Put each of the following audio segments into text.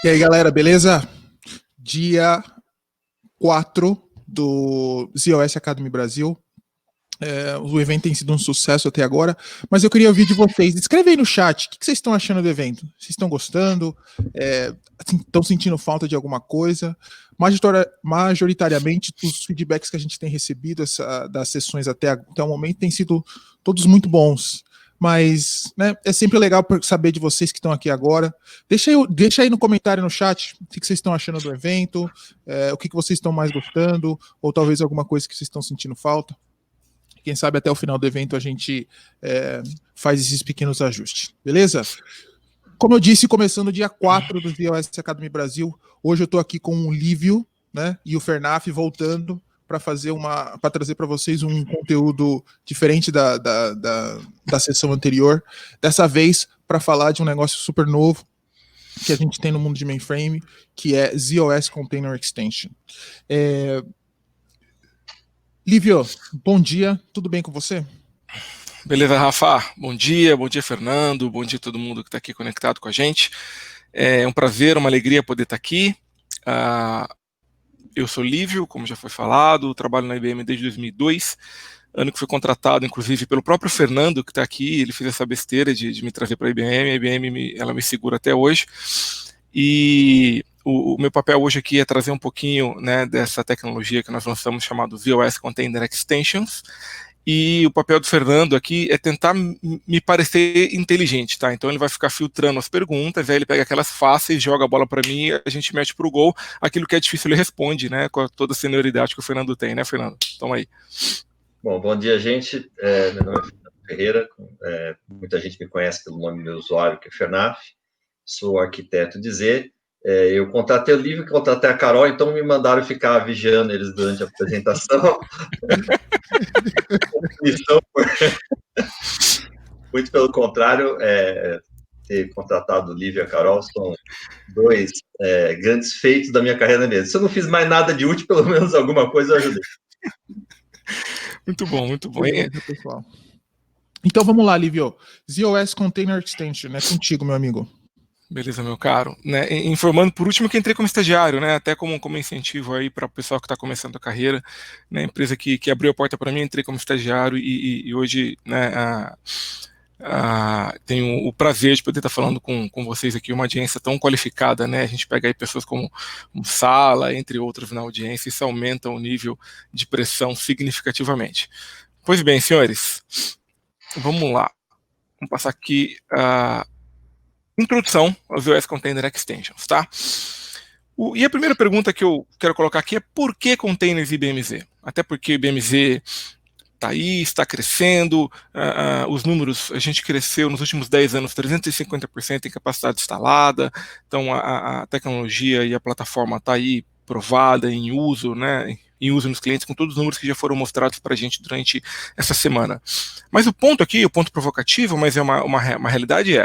E aí, galera, beleza? Dia 4 do ZOS Academy Brasil. O evento tem sido um sucesso até agora, mas eu queria ouvir de vocês. Escreve aí no chat, o que vocês estão achando do evento? Vocês estão gostando? Estão sentindo falta de alguma coisa? Majoritariamente, os feedbacks que a gente tem recebido das sessões até o momento têm sido todos muito bons. Mas é sempre legal saber de vocês que estão aqui agora. Deixa aí no comentário no chat o que vocês estão achando do evento, o que vocês estão mais gostando, ou talvez alguma coisa que vocês estão sentindo falta. Quem sabe até o final do evento a gente faz esses pequenos ajustes, beleza? Como eu disse, começando dia 4 do ZOS Academy Brasil, hoje eu estou aqui com o Lívio, né, e o Fernaf voltando para trazer para vocês um conteúdo diferente da sessão anterior, dessa vez para falar de um negócio super novo que a gente tem no mundo de mainframe, que é ZOS Container Extension. Lívio, bom dia, tudo bem com você? Beleza, Rafa, bom dia Fernando, bom dia a todo mundo que está aqui conectado com a gente. É um prazer, uma alegria poder estar aqui. Eu sou Lívio, como já foi falado, trabalho na IBM desde 2002, ano que fui contratado, inclusive, pelo próprio Fernando, que está aqui. Ele fez essa besteira de me trazer para a IBM, ela me segura até hoje. E o meu papel hoje aqui é trazer um pouquinho, né, dessa tecnologia que nós lançamos, chamado ZOS Container Extensions. E o papel do Fernando aqui é tentar me parecer inteligente, tá? Então ele vai ficar filtrando as perguntas, aí ele pega aquelas fáceis, joga a bola para mim, a gente mete pro gol. Aquilo que é difícil ele responde, né? Com toda a senioridade que o Fernando tem, né, Fernando? Toma aí. Bom dia, gente. Meu nome é Fernando Ferreira. Muita gente me conhece pelo nome do meu usuário, que é Fernaf. Sou arquiteto de Z. Eu contratei o Lívio, contratei a Carol, então me mandaram ficar vigiando eles durante a apresentação. Muito pelo contrário, ter contratado o Lívio e a Carol são dois grandes feitos da minha carreira mesmo. Se eu não fiz mais nada de útil, pelo menos alguma coisa eu ajudei. Muito bom. Pessoal. Então vamos lá, Lívio. ZOS Container Extension, é contigo, meu amigo. Beleza, meu caro. Né, informando por último que entrei como estagiário, né, até como incentivo aí para o pessoal que está começando a carreira, né, empresa que abriu a porta para mim, entrei como estagiário e hoje, né, tenho o prazer de poder estar falando com vocês aqui, uma audiência tão qualificada, né, a gente pega aí pessoas como Sala, entre outros na audiência, isso aumenta o nível de pressão significativamente. Pois bem, senhores, vamos lá. Vamos passar aqui introdução aos ZOS Container Extensions, tá? E a primeira pergunta que eu quero colocar aqui é por que containers IBM-Z? Até porque o IBM-Z está aí, está crescendo, os números, a gente cresceu nos últimos 10 anos 350% em capacidade instalada, então a tecnologia e a plataforma está aí provada, em uso, né, em uso nos clientes, com todos os números que já foram mostrados para a gente durante essa semana. Mas o ponto aqui, o ponto provocativo, mas é uma realidade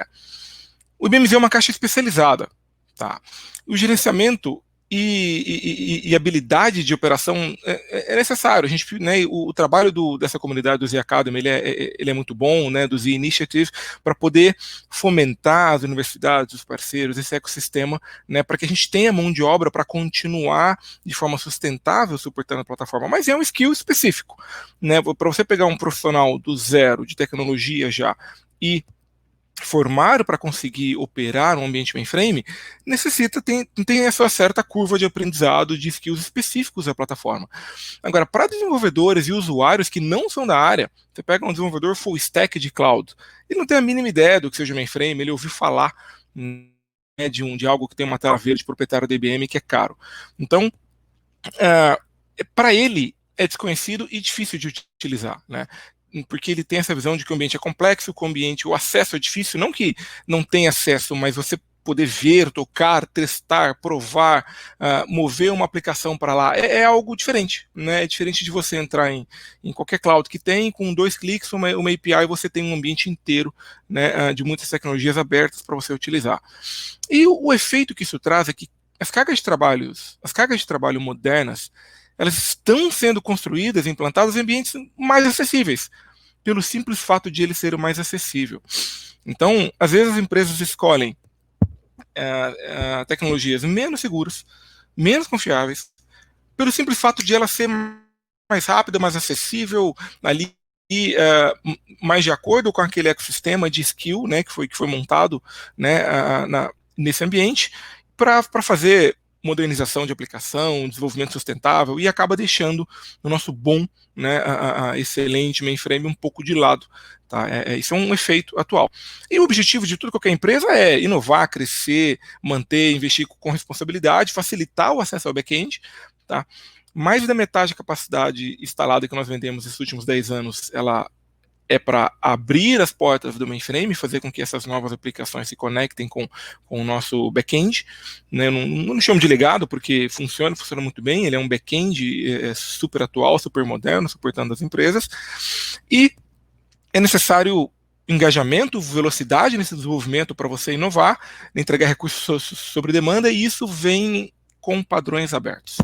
o IBM-Z é uma caixa especializada, tá? O gerenciamento e habilidade de operação é necessário. A gente, né, o trabalho dessa comunidade do Z Academy, ele é muito bom, né, do Z Initiative, para poder fomentar as universidades, os parceiros, esse ecossistema, né, para que a gente tenha mão de obra para continuar de forma sustentável suportando a plataforma. Mas é um skill específico, né? Para você pegar um profissional do zero de tecnologia já e formar para conseguir operar um ambiente mainframe, tem essa certa curva de aprendizado de skills específicos da plataforma. Agora, para desenvolvedores e usuários que não são da área, você pega um desenvolvedor full stack de cloud, ele não tem a mínima ideia do que seja mainframe, ele ouviu falar, né, de algo que tem uma tela verde proprietária da IBM que é caro. Então, para ele é desconhecido e difícil de utilizar, né? Porque ele tem essa visão de que o ambiente é complexo, que o acesso é difícil, não que não tenha acesso, mas você poder ver, tocar, testar, provar, mover uma aplicação para lá, é algo diferente, né? É diferente de você entrar em qualquer cloud que tem, com 2 cliques, uma API, você tem um ambiente inteiro, né, de muitas tecnologias abertas para você utilizar. E o efeito que isso traz é que as cargas de trabalho modernas, elas estão sendo construídas, implantadas em ambientes mais acessíveis, pelo simples fato de ele ser o mais acessível. Então, às vezes as empresas escolhem tecnologias menos seguras, menos confiáveis, pelo simples fato de ela ser mais rápida, mais acessível, ali mais de acordo com aquele ecossistema de skill, né, que foi montado, né, nesse ambiente, para fazer modernização de aplicação, desenvolvimento sustentável, e acaba deixando o nosso bom, né, excelente mainframe um pouco de lado. Tá? Isso é um efeito atual. E o objetivo de tudo qualquer empresa é inovar, crescer, manter, investir com responsabilidade, facilitar o acesso ao back-end. Tá? Mais da metade da capacidade instalada que nós vendemos nesses últimos 10 anos, ela é para abrir as portas do mainframe, fazer com que essas novas aplicações se conectem com o nosso back-end. Né? Eu não chamo de legado, porque funciona muito bem, ele é um back-end super atual, super moderno, suportando as empresas. E é necessário engajamento, velocidade nesse desenvolvimento para você inovar, entregar recursos sobre demanda, e isso vem com padrões abertos.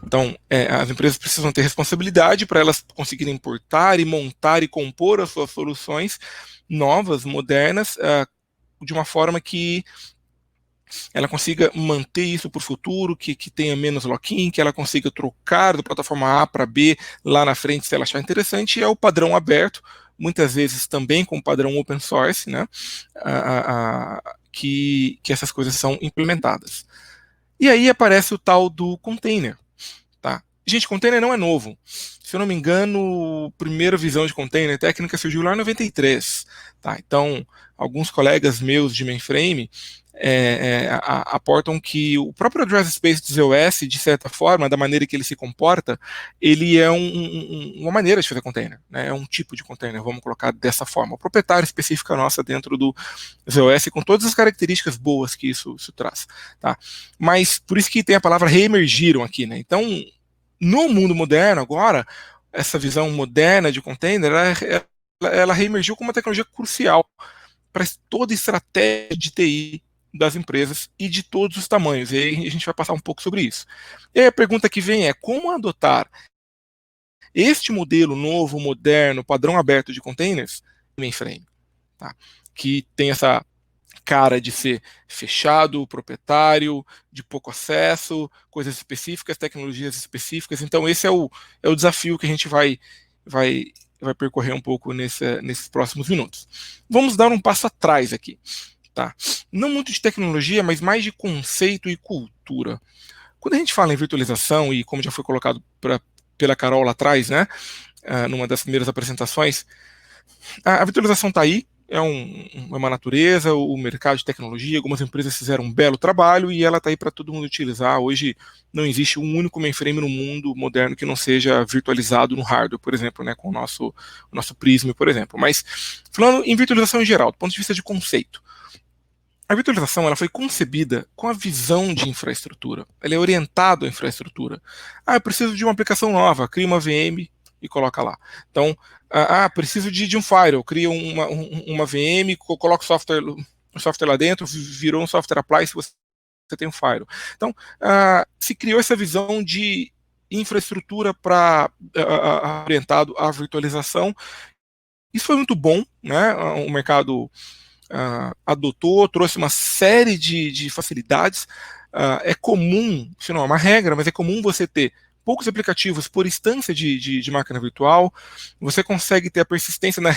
Então, as empresas precisam ter responsabilidade para elas conseguirem importar e montar e compor as suas soluções novas, modernas, de uma forma que ela consiga manter isso para o futuro, que tenha menos lock-in, que ela consiga trocar da plataforma A para B lá na frente se ela achar interessante. E é o padrão aberto, muitas vezes também com o padrão open source, né, que essas coisas são implementadas. E aí aparece o tal do container. Tá? Gente, container não é novo. Se eu não me engano, a primeira visão de container técnica surgiu lá em 93. Tá? Então, alguns colegas meus de mainframe aportam que o próprio address space do ZOS, de certa forma, da maneira que ele se comporta, ele é uma maneira de fazer container. Né? É um tipo de container, vamos colocar dessa forma. Proprietária específica nossa dentro do ZOS, com todas as características boas que isso traz. Tá? Mas por isso que tem a palavra reemergiram aqui. Né? Então, no mundo moderno agora, essa visão moderna de container, ela reemergiu como uma tecnologia crucial para toda a estratégia de TI das empresas e de todos os tamanhos. E aí a gente vai passar um pouco sobre isso. E aí a pergunta que vem é: como adotar este modelo novo, moderno, padrão aberto de containers no mainframe? Tá? Que tem essa cara de ser fechado, proprietário, de pouco acesso, coisas específicas, tecnologias específicas. Então esse é o desafio que a gente vai percorrer um pouco nesses próximos minutos. Vamos dar um passo atrás aqui. Tá? Não muito de tecnologia, mas mais de conceito e cultura. Quando a gente fala em virtualização, e como já foi colocado pela Carol lá atrás, né, numa das primeiras apresentações, a virtualização está aí, é uma natureza, o mercado de tecnologia, algumas empresas fizeram um belo trabalho e ela está aí para todo mundo utilizar. Hoje não existe um único mainframe no mundo moderno que não seja virtualizado no hardware, por exemplo, né, com o nosso Prism, por exemplo. Mas falando em virtualização em geral, do ponto de vista de conceito, a virtualização ela foi concebida com a visão de infraestrutura. Ela é orientada à infraestrutura. Eu preciso de uma aplicação nova, cria uma VM e coloca lá. Então, preciso de um firewall, cria uma VM, coloca o software lá dentro, virou um software apply se você tem um firewall. Então, se criou essa visão de infraestrutura orientado à virtualização. Isso foi muito bom, né? O mercado adotou, trouxe uma série de facilidades. É comum, se não é uma regra, mas é comum você ter poucos aplicativos por instância de máquina virtual. Você consegue ter a persistência na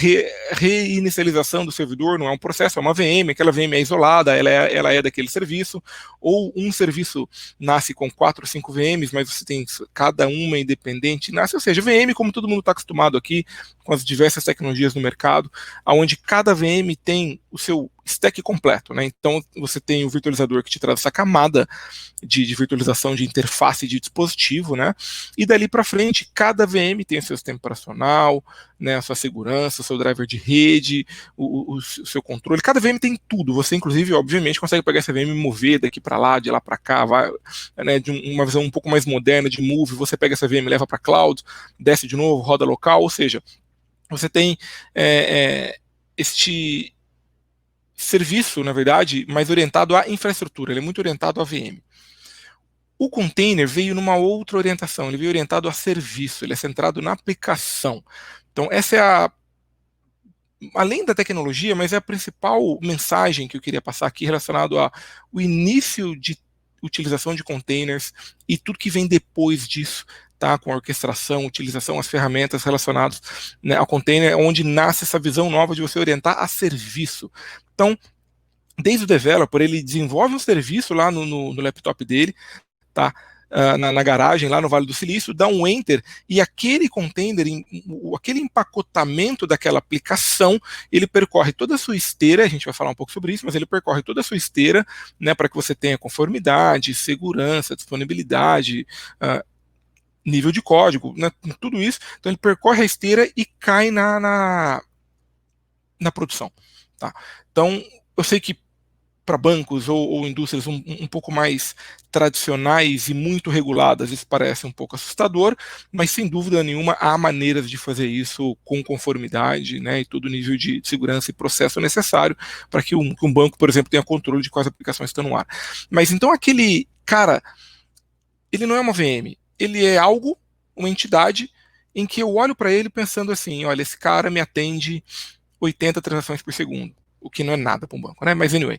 reinicialização do servidor, não é um processo, é uma VM, aquela VM é isolada, ela é daquele serviço, ou um serviço nasce com 4 ou 5 VMs, mas você tem cada uma independente, nasce, ou seja, VM, como todo mundo está acostumado aqui, com as diversas tecnologias no mercado, onde cada VM tem o seu stack completo, né? Então você tem o virtualizador que te traz essa camada de virtualização de interface de dispositivo, né? E dali para frente, cada VM tem o seu sistema operacional, né, a sua segurança, o seu driver de rede, o seu controle. Cada VM tem tudo. Você, inclusive, obviamente, consegue pegar essa VM e mover daqui para lá, de lá para cá, vai, né, de uma visão um pouco mais moderna de move. Você pega essa VM, leva para cloud, desce de novo, roda local. Ou seja, você tem este serviço, na verdade, mais orientado à infraestrutura. Ele é muito orientado à VM. O container veio numa outra orientação, ele veio orientado a serviço, ele é centrado na aplicação. Então, essa é além da tecnologia, mas é a principal mensagem que eu queria passar aqui relacionado ao início de utilização de containers e tudo que vem depois disso, tá? Com a orquestração, utilização, as ferramentas relacionadas, né, ao container, onde nasce essa visão nova de você orientar a serviço. Então, desde o developer, ele desenvolve um serviço lá no laptop dele, tá? Na garagem, lá no Vale do Silício, dá um enter, e aquele container, aquele empacotamento daquela aplicação, ele percorre toda a sua esteira, a gente vai falar um pouco sobre isso, mas ele percorre toda a sua esteira, né, para que você tenha conformidade, segurança, disponibilidade, nível de código, né, tudo isso. Então ele percorre a esteira e cai na produção. Tá? Então, eu sei que para bancos ou indústrias um pouco mais tradicionais e muito reguladas, isso parece um pouco assustador, mas sem dúvida nenhuma há maneiras de fazer isso com conformidade, né, e todo o nível de segurança e processo necessário para que um banco, por exemplo, tenha controle de quais aplicações estão no ar. Mas então aquele cara, ele não é uma VM, ele é algo, uma entidade, em que eu olho para ele pensando assim, olha, esse cara me atende 80 transações por segundo, o que não é nada para um banco, né? Mas anyway,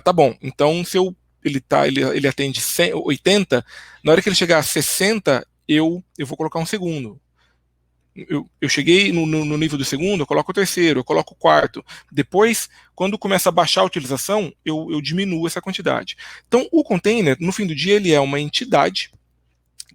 tá bom. Então, se ele atende 80, na hora que ele chegar a 60, eu vou colocar um segundo. Eu cheguei no nível do segundo, eu coloco o terceiro, eu coloco o quarto. Depois, quando começa a baixar a utilização, eu diminuo essa quantidade. Então, o container, no fim do dia, ele é uma entidade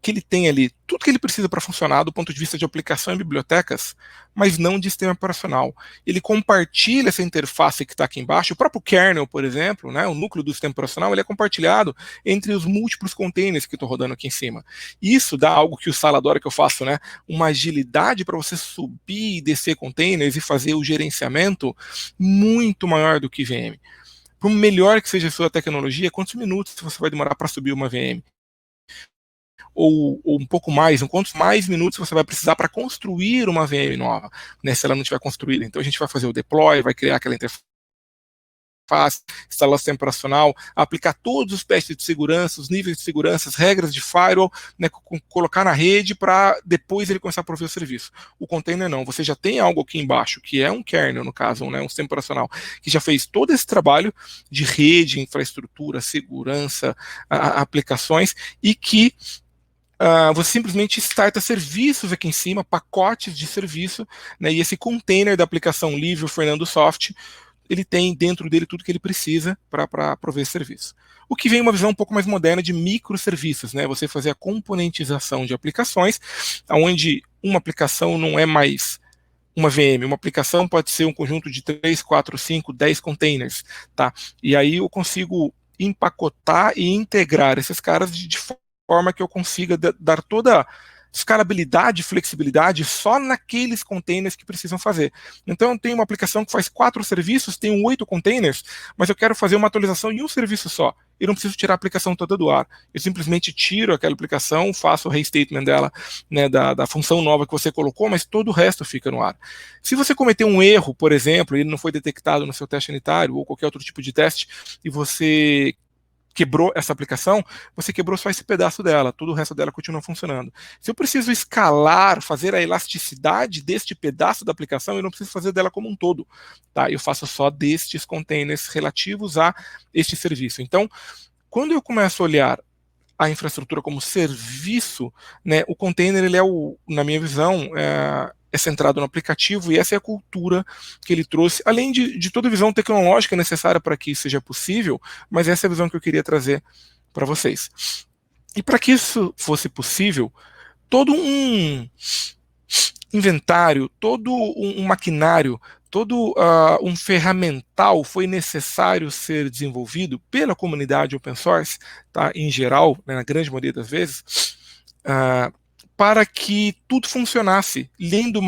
que ele tem ali tudo que ele precisa para funcionar do ponto de vista de aplicação e bibliotecas, mas não de sistema operacional. Ele compartilha essa interface que está aqui embaixo, o próprio kernel, por exemplo, né, o núcleo do sistema operacional, ele é compartilhado entre os múltiplos containers que estão rodando aqui em cima. Isso dá algo que o Sala adora que eu faço, né, uma agilidade para você subir e descer containers e fazer o gerenciamento muito maior do que VM. Por melhor que seja a sua tecnologia, quantos minutos você vai demorar para subir uma VM? Ou um pouco mais, quantos mais minutos você vai precisar para construir uma VM nova, né, se ela não estiver construída. Então a gente vai fazer o deploy, vai criar aquela interface, instalar o sistema operacional, aplicar todos os testes de segurança, os níveis de segurança, as regras de firewall, né, colocar na rede para depois ele começar a prover o serviço. O container não, você já tem algo aqui embaixo, que é um kernel, no caso, né, um sistema operacional, que já fez todo esse trabalho de rede, infraestrutura, segurança, aplicações, e que você simplesmente starta serviços aqui em cima, pacotes de serviço, né, e esse container da aplicação livre, o Fernando Soft, ele tem dentro dele tudo que ele precisa para prover serviço. O que vem uma visão um pouco mais moderna de microserviços, né, você fazer a componentização de aplicações, onde uma aplicação não é mais uma VM, uma aplicação pode ser um conjunto de 3, 4, 5, 10 containers, tá? E aí eu consigo empacotar e integrar esses caras de forma que eu consiga dar toda escalabilidade e flexibilidade só naqueles containers que precisam fazer. Então eu tenho uma aplicação que faz 4 serviços, tem 8 containers, mas eu quero fazer uma atualização em um serviço só. Eu não preciso tirar a aplicação toda do ar. Eu simplesmente tiro aquela aplicação, faço o restatement dela, né, da função nova que você colocou, mas todo o resto fica no ar. Se você cometer um erro, por exemplo, e ele não foi detectado no seu teste unitário ou qualquer outro tipo de teste, e você quebrou essa aplicação, você quebrou só esse pedaço dela, todo o resto dela continua funcionando. Se eu preciso escalar, fazer a elasticidade deste pedaço da aplicação, eu não preciso fazer dela como um todo, tá? Eu faço só destes containers relativos a este serviço. Então, quando eu começo a olhar a infraestrutura como serviço, né, o container, ele na minha visão, é centrado no aplicativo, e essa é a cultura que ele trouxe, além de toda a visão tecnológica necessária para que isso seja possível, mas essa é a visão que eu queria trazer para vocês. E para que isso fosse possível, todo um inventário, todo um maquinário, todo um ferramental foi necessário ser desenvolvido pela comunidade open source, tá, em geral, né, na grande maioria das vezes, para que tudo funcionasse lindo,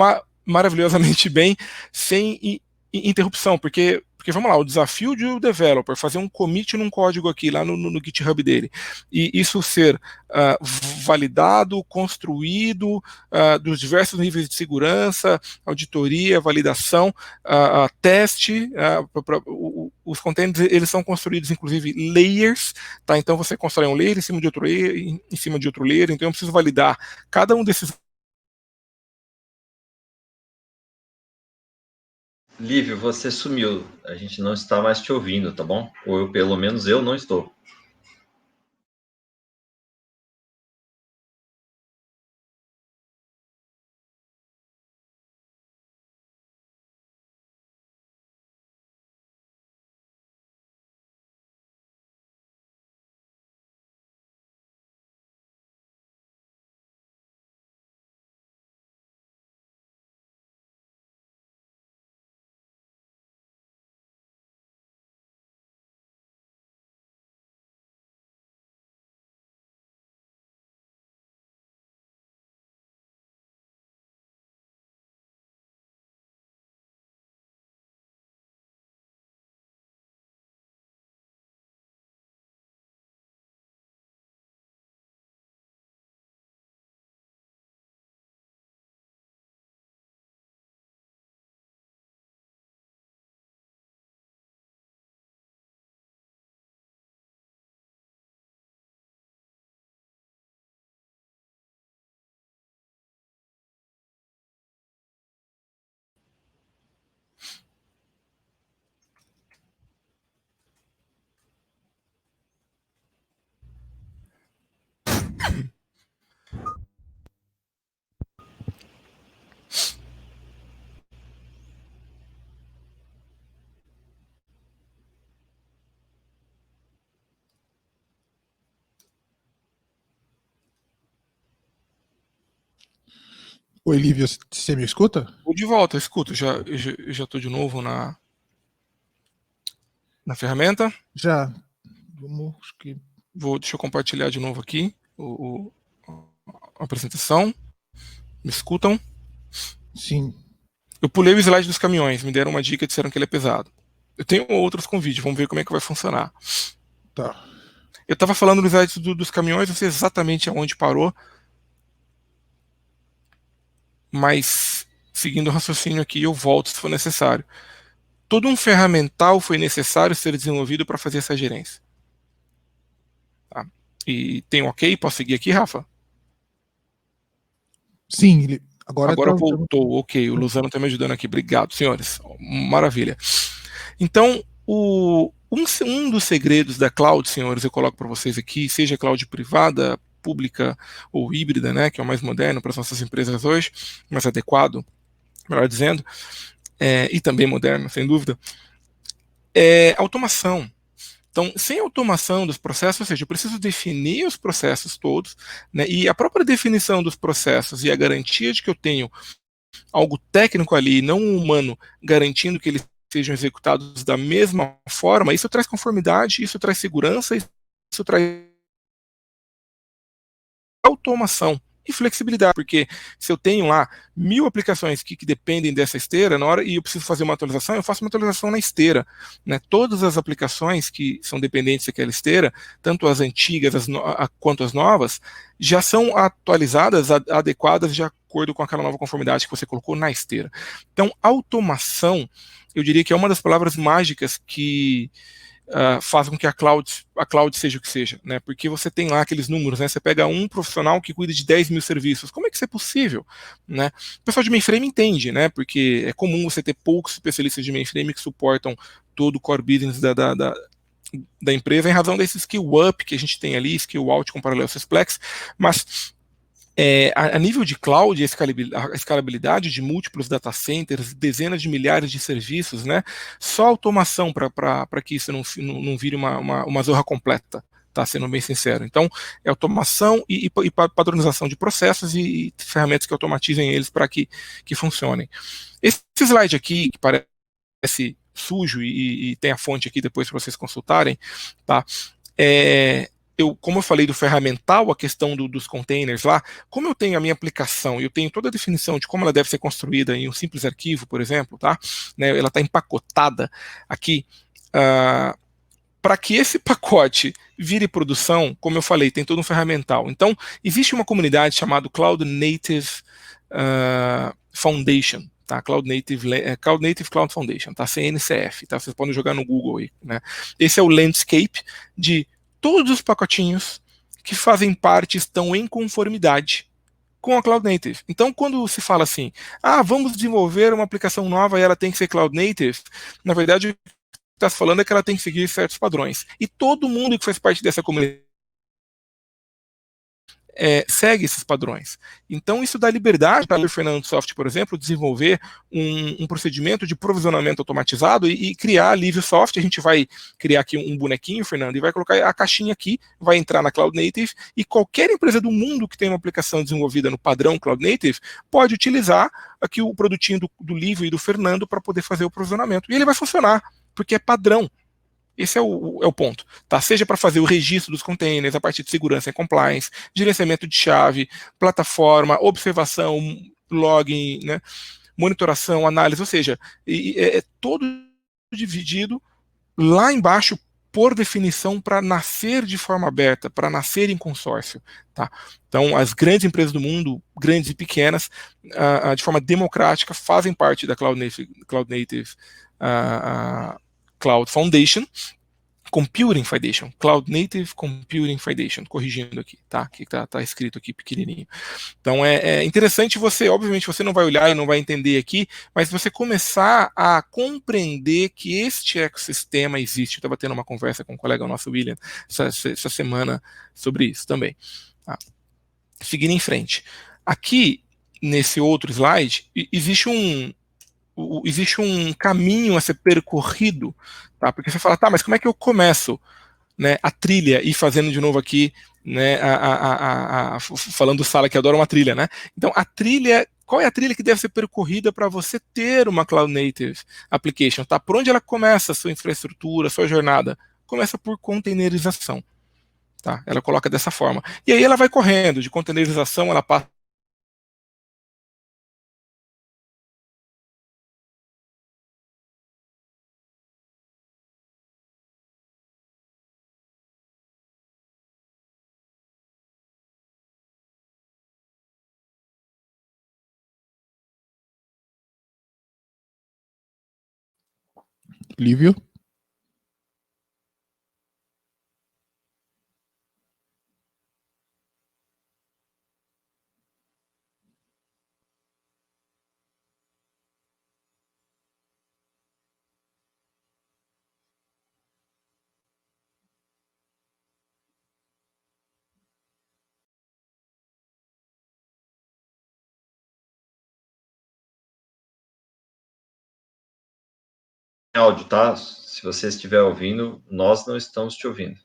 maravilhosamente bem, sem interrupção, porque vamos lá, o desafio de um developer fazer um commit num código aqui, lá no GitHub dele, e isso ser validado, construído, dos diversos níveis de segurança, auditoria, validação, teste, os containers, eles são construídos, inclusive, layers, tá? Então você constrói um layer em cima de outro layer, em cima de outro layer, então eu preciso validar cada um desses Lívio, você sumiu. A gente não está mais te ouvindo, tá bom? Ou eu, pelo menos eu não estou. Oi, Lívia, você me escuta? Vou de volta, escuto. Eu já estou de novo na ferramenta. Já. Vamos, acho que... Deixa eu compartilhar de novo aqui a apresentação. Me escutam? Sim. Eu pulei o slide dos caminhões, me deram uma dica, disseram que ele é pesado. Eu tenho outros com vídeo, vamos ver como é que vai funcionar. Tá. Eu estava falando no slide dos caminhões, não sei exatamente aonde parou, mas seguindo o raciocínio aqui, eu volto se for necessário. Todo um ferramental foi necessário ser desenvolvido para fazer essa gerência. Tá? E tem um ok? Posso seguir aqui, Rafa? Sim, agora tá... voltou, ok. O Luzano está me ajudando aqui. Obrigado, senhores. Maravilha. Então, um dos segredos da cloud, senhores, eu coloco para vocês aqui, seja cloud privada, pública ou híbrida, né, que é o mais moderno para as nossas empresas hoje, mais adequado, melhor dizendo, e também moderno, sem dúvida, é automação. Então, sem automação dos processos, ou seja, eu preciso definir os processos todos, né, e a própria definição dos processos e a garantia de que eu tenho algo técnico ali, não humano, garantindo que eles sejam executados da mesma forma, isso traz conformidade, isso traz segurança, isso traz automação e flexibilidade, porque se eu tenho lá 1000 aplicações que dependem dessa esteira, na hora e eu preciso fazer uma atualização, eu faço uma atualização na esteira, né? Todas as aplicações que são dependentes daquela esteira, tanto as antigas quanto as novas, já são atualizadas, adequadas de acordo com aquela nova conformidade que você colocou na esteira. Então, automação, eu diria que é uma das palavras mágicas que faz com que a cloud seja o que seja, né? Porque você tem lá aqueles números, né? Você pega um profissional que cuida de 10 mil serviços. Como é que isso é possível, né? O pessoal de mainframe entende, né? Porque é comum você ter poucos especialistas de mainframe que suportam todo o core business da empresa, em razão desse skill up que a gente tem ali, skill out com Parallel Sysplex, mas a nível de cloud, a escalabilidade de múltiplos data centers, dezenas de milhares de serviços, né? Só automação para que isso não vire uma zorra completa, tá? Sendo bem sincero. Então, é automação e padronização de processos e ferramentas que automatizem eles para que funcionem. Esse slide aqui, que parece sujo e tem a fonte aqui depois para vocês consultarem, tá? Como eu falei do ferramental, a questão dos containers lá, como eu tenho a minha aplicação e eu tenho toda a definição de como ela deve ser construída em um simples arquivo, por exemplo, tá? Né, ela está empacotada aqui, para que esse pacote vire produção, como eu falei, tem todo um ferramental. Então, existe uma comunidade chamada Cloud Native Foundation, tá? Cloud Native Cloud Foundation, tá? CNCF, tá? Vocês podem jogar no Google aí, né? Esse é o landscape de todos os pacotinhos que fazem parte estão em conformidade com a Cloud Native. Então, quando se fala assim, vamos desenvolver uma aplicação nova e ela tem que ser Cloud Native, na verdade, o que está se falando é que ela tem que seguir certos padrões. E todo mundo que faz parte dessa comunidade segue esses padrões. Então, isso dá liberdade para o Fernando Soft, por exemplo, desenvolver um procedimento de provisionamento automatizado e criar a Livio Soft. A gente vai criar aqui um bonequinho, Fernando, e vai colocar a caixinha aqui, vai entrar na Cloud Native, e qualquer empresa do mundo que tem uma aplicação desenvolvida no padrão Cloud Native pode utilizar aqui o produtinho do Livio e do Fernando para poder fazer o provisionamento. E ele vai funcionar, porque é padrão. Esse é o ponto, tá? Seja para fazer o registro dos containers, a parte de segurança e compliance, gerenciamento de chave, plataforma, observação, login, né? Monitoração, análise, ou seja, é todo dividido lá embaixo por definição para nascer de forma aberta, para nascer em consórcio, tá? Então, as grandes empresas do mundo, grandes e pequenas, de forma democrática, fazem parte da Cloud Native Cloud Foundation, Computing Foundation, Cloud Native Computing Foundation, corrigindo aqui, tá? Que tá escrito aqui pequenininho. Então é interessante você, obviamente você não vai olhar e não vai entender aqui, mas você começar a compreender que este ecossistema existe. Eu estava tendo uma conversa com um colega nosso, William, essa semana sobre isso também. Tá? Seguindo em frente. Aqui, nesse outro slide, existe um caminho a ser percorrido, tá? Porque você fala, tá, mas como é que eu começo, né, a trilha, e fazendo de novo aqui, né, falando do Sala que adora uma trilha, né? Então, a trilha, qual é a trilha que deve ser percorrida para você ter uma Cloud Native Application, tá? Por onde ela começa a sua infraestrutura, a sua jornada? Começa por containerização, tá? Ela coloca dessa forma. E aí ela vai correndo, de containerização ela passa Lívio? Áudio, tá? Se você estiver ouvindo, nós não estamos te ouvindo.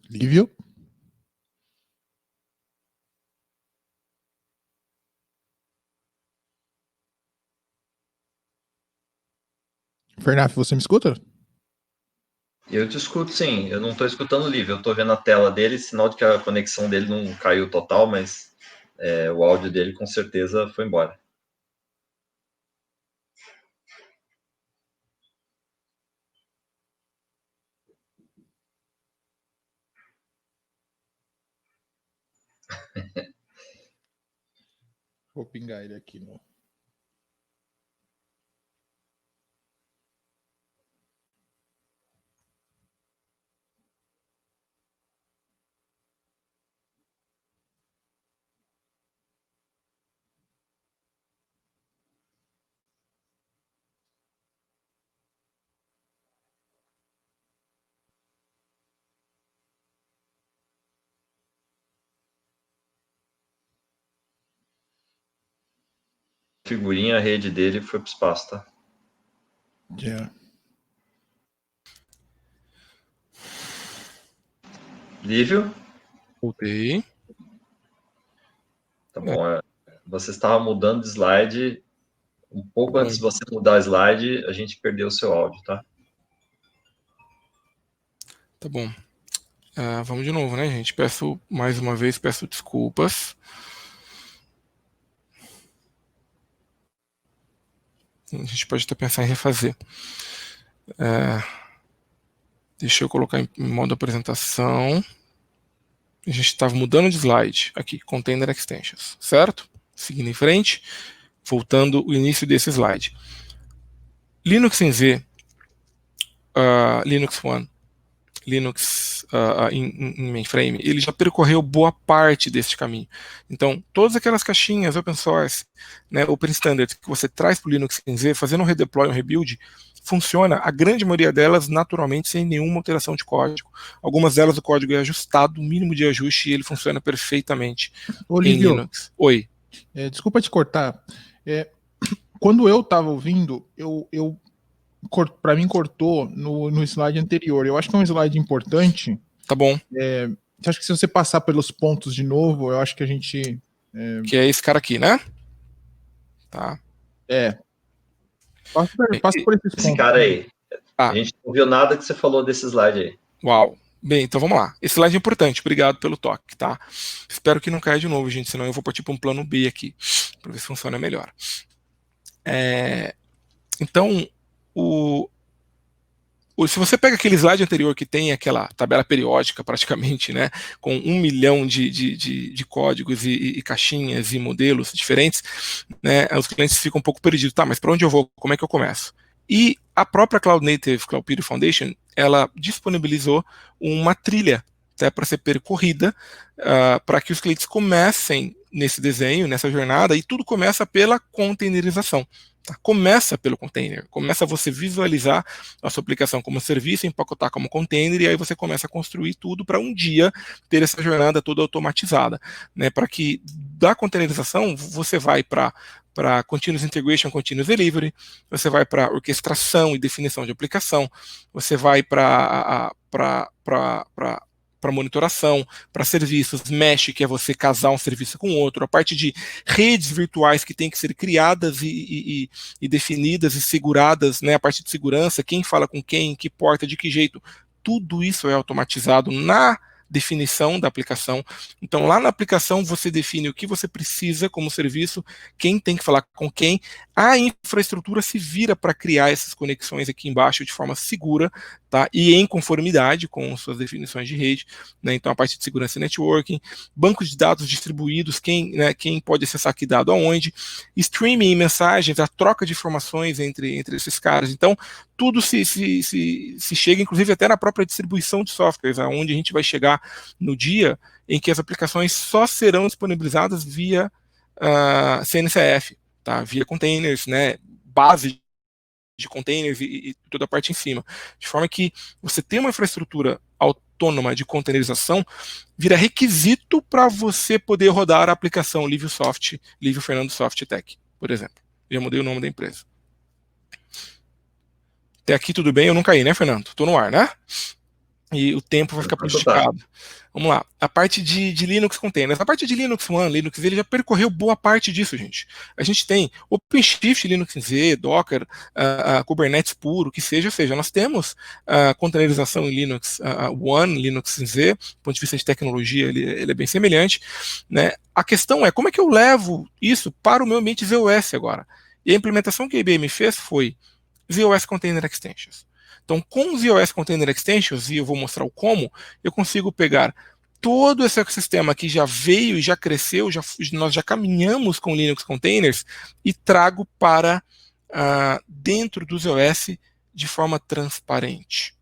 Lívio? Fernaf, você me escuta? Eu te escuto, sim. Eu não estou escutando o Lívio. Eu estou vendo a tela dele, sinal de que a conexão dele não caiu total, mas o áudio dele com certeza foi embora. Vou pingar ele aqui no... Figurinha, a rede dele foi para o espaço, tá? Yeah. Lívio? Voltei. Tá bom. Você estava mudando de slide. Um pouco antes de você mudar o slide, a gente perdeu o seu áudio, tá? Tá bom. Vamos de novo, né, gente? Peço, mais uma vez, peço desculpas. A gente pode até pensar em refazer. Deixa eu colocar em modo apresentação. A gente estava mudando de slide. Aqui, Container Extensions, certo? Seguindo em frente, voltando o início desse slide. Linux em Z, Linux One, Linux em mainframe, ele já percorreu boa parte deste caminho. Então, todas aquelas caixinhas open source, né, open standard, que você traz para o Linux em Z, fazendo um redeploy, um rebuild, funciona, a grande maioria delas, naturalmente, sem nenhuma alteração de código. Algumas delas o código é ajustado, o mínimo de ajuste, e ele funciona perfeitamente em Linux. Oi. Desculpa te cortar. Quando eu estava ouvindo, para mim cortou no slide anterior. Eu acho que é um slide importante. Tá bom. Acho que se você passar pelos pontos de novo, eu acho que a gente... Que é esse cara aqui, né? Tá. Passa por esses pontos. Esse cara aí. A gente não viu nada que você falou desse slide aí. Uau. Bem, então vamos lá. Esse slide é importante, obrigado pelo toque, tá? Espero que não caia de novo, gente, senão eu vou partir para um plano B aqui, para ver se funciona melhor. Então, se você pega aquele slide anterior que tem aquela tabela periódica praticamente, né, com 1 milhão de códigos e caixinhas e modelos diferentes, né, os clientes ficam um pouco perdidos. Tá, mas para onde eu vou? Como é que eu começo? E a própria Cloud Native Cloudpedia Foundation, ela disponibilizou uma trilha para ser percorrida para que os clientes comecem nesse desenho, nessa jornada, e tudo começa pela containerização. Tá? Começa pelo container, começa a você visualizar a sua aplicação como serviço, empacotar como container, e aí você começa a construir tudo para um dia ter essa jornada toda automatizada, né? Para que da containerização você vai para Continuous Integration, Continuous Delivery, você vai para orquestração e definição de aplicação, você vai para monitoração, para serviços, mesh, que é você casar um serviço com outro, a parte de redes virtuais que tem que ser criadas e definidas e seguradas, né, a parte de segurança, quem fala com quem, que porta, de que jeito, tudo isso é automatizado na definição da aplicação. Então, lá na aplicação, você define o que você precisa como serviço, quem tem que falar com quem, a infraestrutura se vira para criar essas conexões aqui embaixo de forma segura, tá? E em conformidade com suas definições de rede, né? Então, a parte de segurança e networking, bancos de dados distribuídos, quem pode acessar que dado aonde, streaming e mensagens, a troca de informações entre esses caras. Então, tudo se chega, inclusive até na própria distribuição de softwares, aonde a gente vai chegar no dia em que as aplicações só serão disponibilizadas via CNCF, tá? Via containers, né? Base de containers e toda a parte em cima. De forma que você ter uma infraestrutura autônoma de containerização vira requisito para você poder rodar a aplicação LiveSoft, Livre Fernando Soft Tech, por exemplo. Já mudei o nome da empresa. Até aqui tudo bem? Eu não caí, né, Fernando? Estou no ar, né? E o tempo vai ficar prejudicado. Vamos lá. A parte de Linux Containers. A parte de Linux One, Linux, ele já percorreu boa parte disso, gente. A gente tem OpenShift, Linux Z, Docker, Kubernetes puro, que seja, nós temos containerização em Linux One, Linux Z, do ponto de vista de tecnologia, ele é bem semelhante, né? A questão é, como é que eu levo isso para o meu ambiente ZOS agora? E a implementação que a IBM fez foi ZOS Container Extensions. Então, com os ZOS Container Extensions, e eu vou mostrar o como, eu consigo pegar todo esse ecossistema que já veio e já cresceu, nós já caminhamos com Linux Containers, e trago para dentro do ZOS de forma transparente.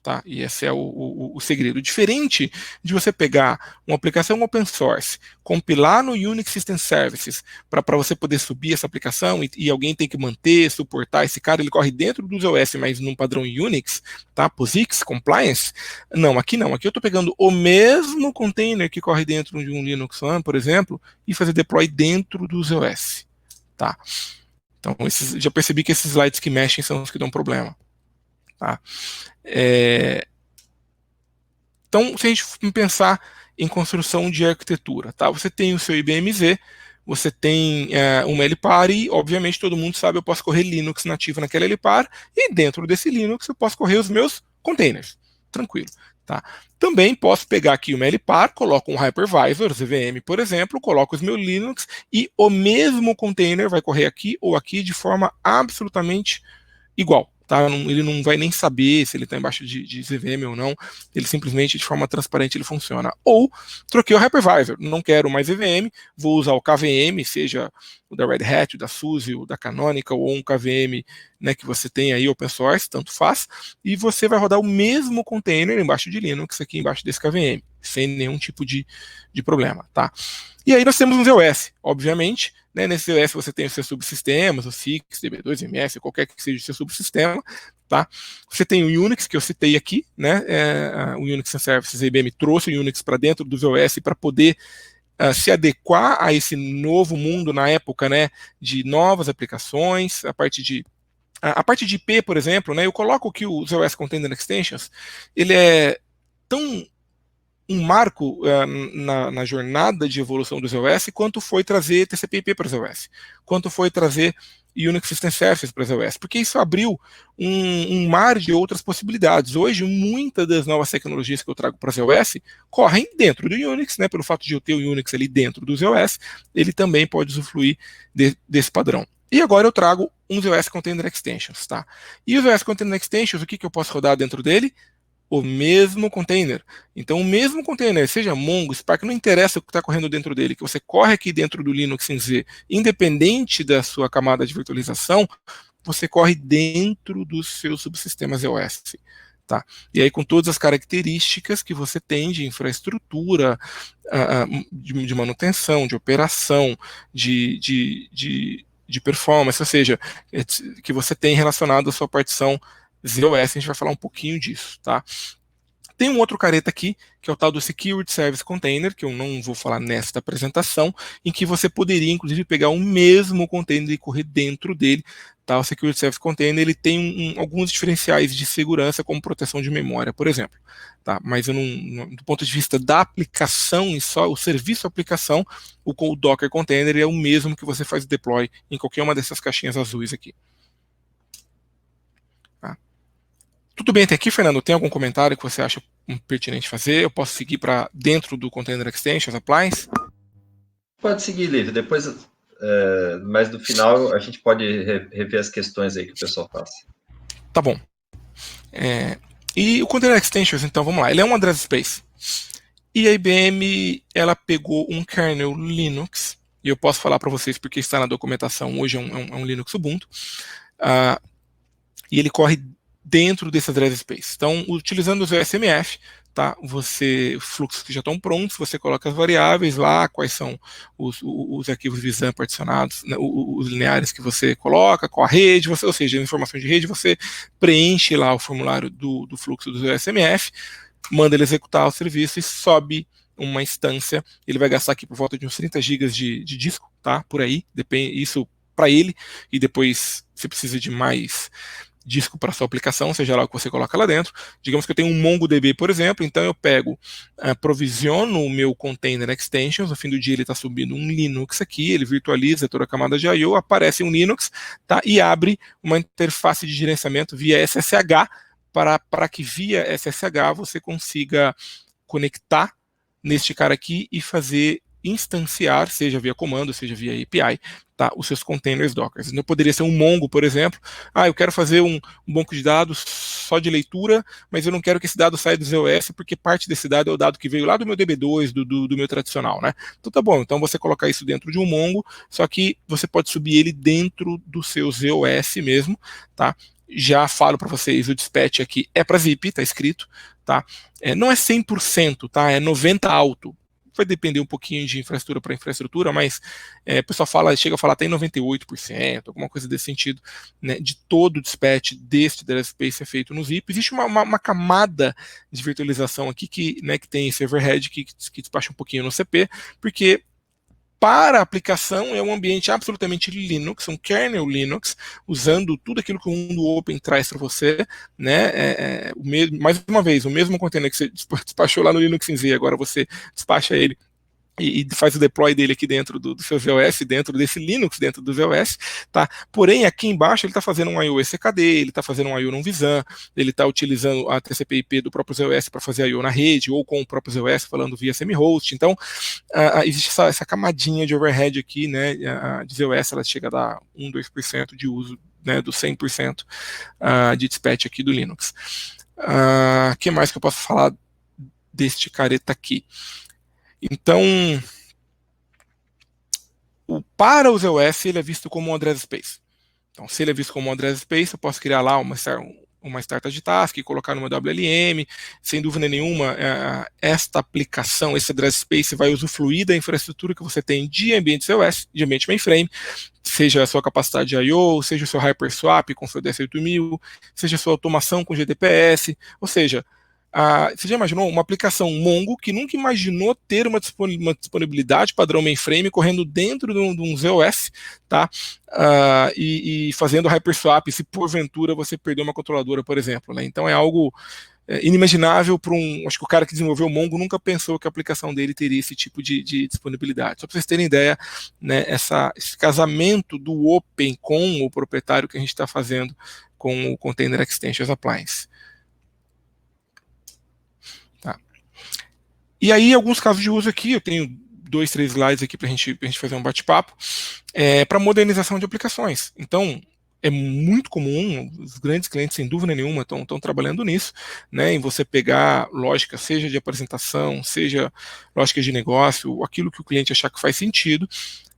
Tá? E esse é o segredo. Diferente de você pegar uma aplicação open source, compilar no Unix System Services para você poder subir essa aplicação e alguém tem que manter, suportar esse cara, ele corre dentro do OS, mas num padrão Unix, tá? POSIX, Compliance. Não, aqui não. Aqui eu estou pegando o mesmo container que corre dentro de um Linux One, por exemplo, e fazer deploy dentro do OS. Tá? Então, já percebi que esses slides que mexem são os que dão problema. Tá? Então, se a gente pensar em construção de arquitetura, tá? Você tem o seu IBM Z, você tem uma LPAR e, obviamente, todo mundo sabe, eu posso correr Linux nativo naquela LPAR e dentro desse Linux eu posso correr os meus containers. Tranquilo. Tá? Também posso pegar aqui uma LPAR, coloco um hypervisor, ZVM, por exemplo, coloco os meus Linux e o mesmo container vai correr aqui ou aqui de forma absolutamente igual. tá? Ele não vai nem saber se ele está embaixo de ZVM ou não, ele simplesmente, de forma transparente, ele funciona. Ou, troquei o hypervisor, não quero mais ZVM, vou usar o KVM, seja o da Red Hat, o da SUSE, o da Canonical, ou um KVM, né, que você tem aí, open source, tanto faz, e você vai rodar o mesmo container embaixo de Linux, aqui embaixo desse KVM, sem nenhum tipo de problema, tá? E aí nós temos um ZOS, obviamente, né, nesse ZOS você tem os seus subsistemas, o SIX, DB2, MS, qualquer que seja o seu subsistema, tá? Você tem o Unix, que eu citei aqui, né, o Unix and Services, a IBM trouxe o Unix para dentro do ZOS para poder se adequar a esse novo mundo na época, né, de novas aplicações, a parte de IP, por exemplo, né, eu coloco que o ZOS Container Extensions, ele é tão um marco na jornada de evolução do ZOS, quanto foi trazer TCP/IP para o ZOS, quanto foi trazer Unix System Services para o ZOS, porque isso abriu um mar de outras possibilidades. Hoje, muitas das novas tecnologias que eu trago para o ZOS correm dentro do Unix, né, pelo fato de eu ter o Unix ali dentro do ZOS, ele também pode usufruir desse padrão. E agora eu trago um ZOS Container Extensions, tá? E o ZOS Container Extensions, o que eu posso rodar dentro dele? O mesmo container. Então, o mesmo container, seja Mongo, Spark, não interessa o que está correndo dentro dele, que você corre aqui dentro do Linux em Z, independente da sua camada de virtualização, você corre dentro dos seus subsistemas EOS. Tá? E aí, com todas as características que você tem de infraestrutura, de manutenção, de operação, de performance, ou seja, que você tem relacionado à sua partição ZOS, a gente vai falar um pouquinho disso, tá? Tem um outro careta aqui, que é o tal do Security Service Container, que eu não vou falar nesta apresentação, em que você poderia, inclusive, pegar o mesmo container e correr dentro dele, tá? O Security Service Container, ele tem alguns diferenciais de segurança, como proteção de memória, por exemplo, tá? Mas eu do ponto de vista da aplicação e só o serviço aplicação, o Docker Container é o mesmo que você faz deploy em qualquer uma dessas caixinhas azuis aqui. Tudo bem até aqui, Fernando? Tem algum comentário que você acha pertinente fazer? Eu posso seguir para dentro do Container Extensions, Applies? Pode seguir, Lívia. Depois, mas no final, a gente pode rever as questões aí que o pessoal passa. Tá bom. E o Container Extensions, então, vamos lá. Ele é um address space. E a IBM, ela pegou um kernel Linux, e eu posso falar para vocês porque está na documentação, hoje é um Linux Ubuntu, e ele corre dentro desse address space. Então, utilizando o ZSMF, tá? Fluxos que já estão prontos, você coloca as variáveis lá, quais são os arquivos Vizamp adicionados, né, os lineares que você coloca, qual a rede, ou seja, a informação de rede, você preenche lá o formulário do fluxo do ZSMF, manda ele executar o serviço e sobe uma instância. Ele vai gastar aqui por volta de uns 30 GB de disco, tá? Por aí, depende, isso para ele, e depois você precisa de mais disco para sua aplicação, seja lá o que você coloca lá dentro. Digamos que eu tenho um MongoDB, por exemplo, então eu pego, provisiono o meu Container Extensions, no fim do dia ele está subindo um Linux aqui, ele virtualiza toda a camada de I/O, aparece um Linux, tá, e abre uma interface de gerenciamento via SSH, para que via SSH você consiga conectar neste cara aqui e fazer instanciar, seja via comando, seja via API, tá, os seus containers Docker. Então poderia ser um Mongo, por exemplo. Eu quero fazer um banco de dados só de leitura, mas eu não quero que esse dado saia do ZOS, porque parte desse dado é o dado que veio lá do meu DB2, do meu tradicional, né? Então tá bom, então você colocar isso dentro de um Mongo, só que você pode subir ele dentro do seu ZOS mesmo, tá? Já falo para vocês, o dispatch aqui é para zip, tá escrito, tá? Não é 100%, tá? É 90 alto. Vai depender um pouquinho de infraestrutura para infraestrutura, mas o pessoal chega a falar até em 98%, alguma coisa desse sentido, né, de todo o dispatch deste address space é feito no zip. Existe uma camada de virtualização aqui que tem esse overhead que despacha um pouquinho no CP, porque para a aplicação é um ambiente absolutamente Linux, um kernel Linux, usando tudo aquilo que o mundo open traz para você, né? Mais uma vez, o mesmo container que você despachou lá no Linux em Z, agora você despacha ele e faz o deploy dele aqui dentro do seu ZOS, dentro desse Linux, dentro do ZOS, tá? Porém, aqui embaixo ele está fazendo um I/O ECKD, ele está fazendo um I/O não Vizam, ele está utilizando a TCP/IP do próprio ZOS para fazer I/O na rede, ou com o próprio ZOS falando via semi-host. Então, existe essa camadinha de overhead aqui, né? De ZOS, ela chega a dar 1-2% de uso né, do 100% de dispatch aqui do Linux. O que mais que eu posso falar deste careta aqui? Então, para os EOS, ele é visto como um address space. Então, se ele é visto como um address space, eu posso criar lá uma startup de task, colocar numa WLM, sem dúvida nenhuma, esta aplicação, esse address space vai usufruir da infraestrutura que você tem de ambiente EOS, de ambiente mainframe, seja a sua capacidade de I/O, seja o seu Hyperswap com seu DS8000, seja a sua automação com GDPS, ou seja, você já imaginou uma aplicação Mongo que nunca imaginou ter uma disponibilidade padrão mainframe correndo dentro de um ZOS, tá? E fazendo Hyperswap, se porventura você perder uma controladora, por exemplo, né? Então é algo inimaginável para acho que o cara que desenvolveu o Mongo nunca pensou que a aplicação dele teria esse tipo de disponibilidade. Só para vocês terem ideia, né, esse casamento do Open com o proprietário que a gente está fazendo com o Container Extensions Appliance. E aí, alguns casos de uso aqui, eu tenho 2, 3 slides aqui para a gente fazer um bate-papo, para modernização de aplicações. Então, é muito comum, os grandes clientes, sem dúvida nenhuma, estão trabalhando nisso, né, em você pegar lógica, seja de apresentação, seja lógica de negócio, aquilo que o cliente achar que faz sentido,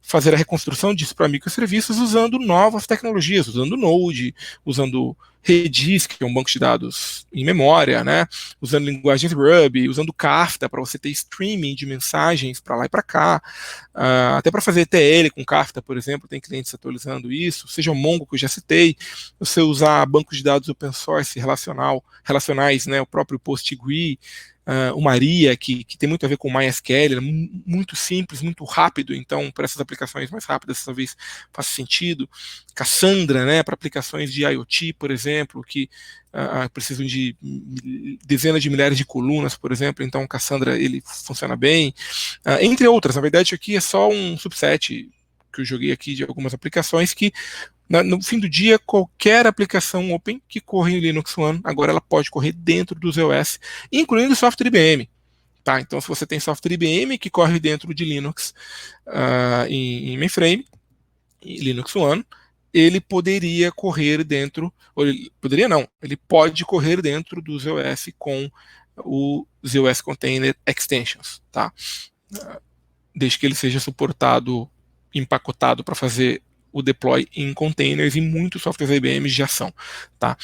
fazer a reconstrução disso para microserviços usando novas tecnologias, usando Node, usando Redis, que é um banco de dados em memória, né? Usando linguagens Ruby, usando Kafka para você ter streaming de mensagens para lá e para cá, até para fazer ETL com Kafka, por exemplo, tem clientes atualizando isso, seja o Mongo que eu já citei, você usar bancos de dados open source relacionais, né? O próprio PostgreSQL, o Maria, que tem muito a ver com o MySQL, é muito simples, muito rápido, então para essas aplicações mais rápidas talvez faça sentido. Cassandra, né, para aplicações de IoT, por exemplo, que precisam de dezenas de milhares de colunas, por exemplo, então o Cassandra ele funciona bem, entre outras. Na verdade, isso aqui é só um subset que eu joguei aqui de algumas aplicações que no fim do dia, qualquer aplicação Open que corre em Linux One, agora ela pode correr dentro do ZOS, incluindo o software IBM. Tá? Então, se você tem software IBM que corre dentro de Linux em mainframe, em Linux One, ele poderia correr dentro, ele pode correr dentro do ZOS com o ZOS Container Extensions, tá? Desde que ele seja suportado, empacotado para fazer o deploy em containers, e muitos softwares IBM já são. Tá?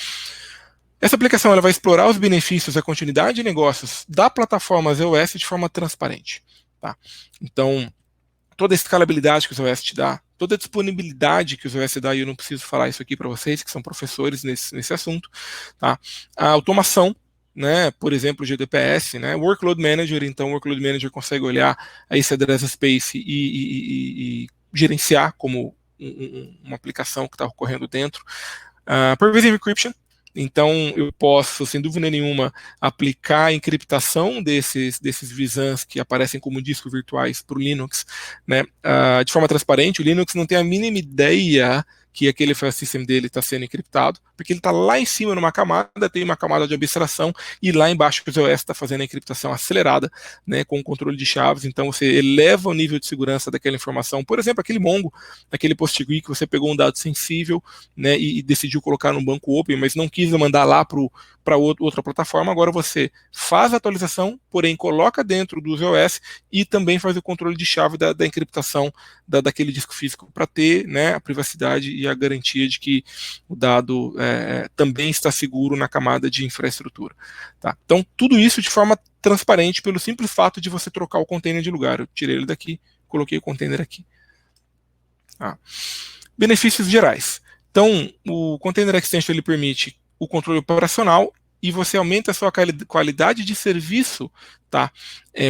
Essa aplicação ela vai explorar os benefícios da continuidade de negócios da plataforma ZOS de forma transparente. Tá? Então, toda a escalabilidade que o ZOS te dá, toda a disponibilidade que o ZOS dá, e eu não preciso falar isso aqui para vocês, que são professores nesse assunto, tá? A automação, né, por exemplo, o GDPS, né, Workload Manager, então o Workload Manager consegue olhar a esse address space e gerenciar como uma aplicação que está ocorrendo dentro. Pervasive Encryption, então eu posso, sem dúvida nenhuma, aplicar a encriptação desses vSANs que aparecem como discos virtuais para o Linux, né, de forma transparente. O Linux não tem a mínima ideia que aquele file system dele está sendo encriptado, porque ele está lá em cima numa camada, tem uma camada de abstração, e lá embaixo o ZOS está fazendo a encriptação acelerada, né, com o controle de chaves. Então você eleva o nível de segurança daquela informação. Por exemplo, aquele Mongo, aquele PostgreSQL que você pegou um dado sensível, né, e decidiu colocar no banco Open, mas não quis mandar lá para outra plataforma. Agora você faz a atualização, porém coloca dentro do ZOS e também faz o controle de chave da encriptação daquele disco físico, para ter, né, a privacidade e a garantia de que o dado também está seguro na camada de infraestrutura. Tá? Então, tudo isso de forma transparente, pelo simples fato de você trocar o container de lugar. Eu tirei ele daqui, coloquei o container aqui. Tá? Benefícios gerais. Então, o Container Extension ele permite o controle operacional, e você aumenta a sua qualidade de serviço, tá?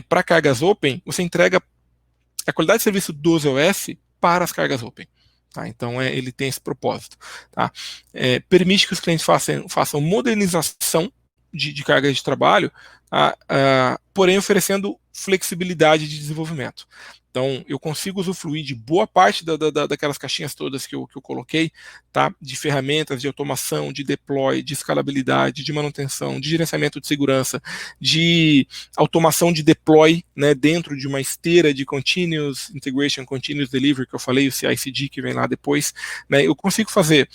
Para cargas Open, você entrega a qualidade de serviço do ZOS para as cargas Open. Tá? Então, ele tem esse propósito. Tá? Permite que os clientes façam modernização de carga de trabalho, porém oferecendo flexibilidade de desenvolvimento. Então, eu consigo usufruir de boa parte daquelas caixinhas todas que eu coloquei, tá? De ferramentas de automação, de deploy, de escalabilidade, de manutenção, de gerenciamento de segurança, de automação de deploy, né, dentro de uma esteira de Continuous Integration, Continuous Delivery, que eu falei, o CI/CD que vem lá depois, né? Eu consigo fazer,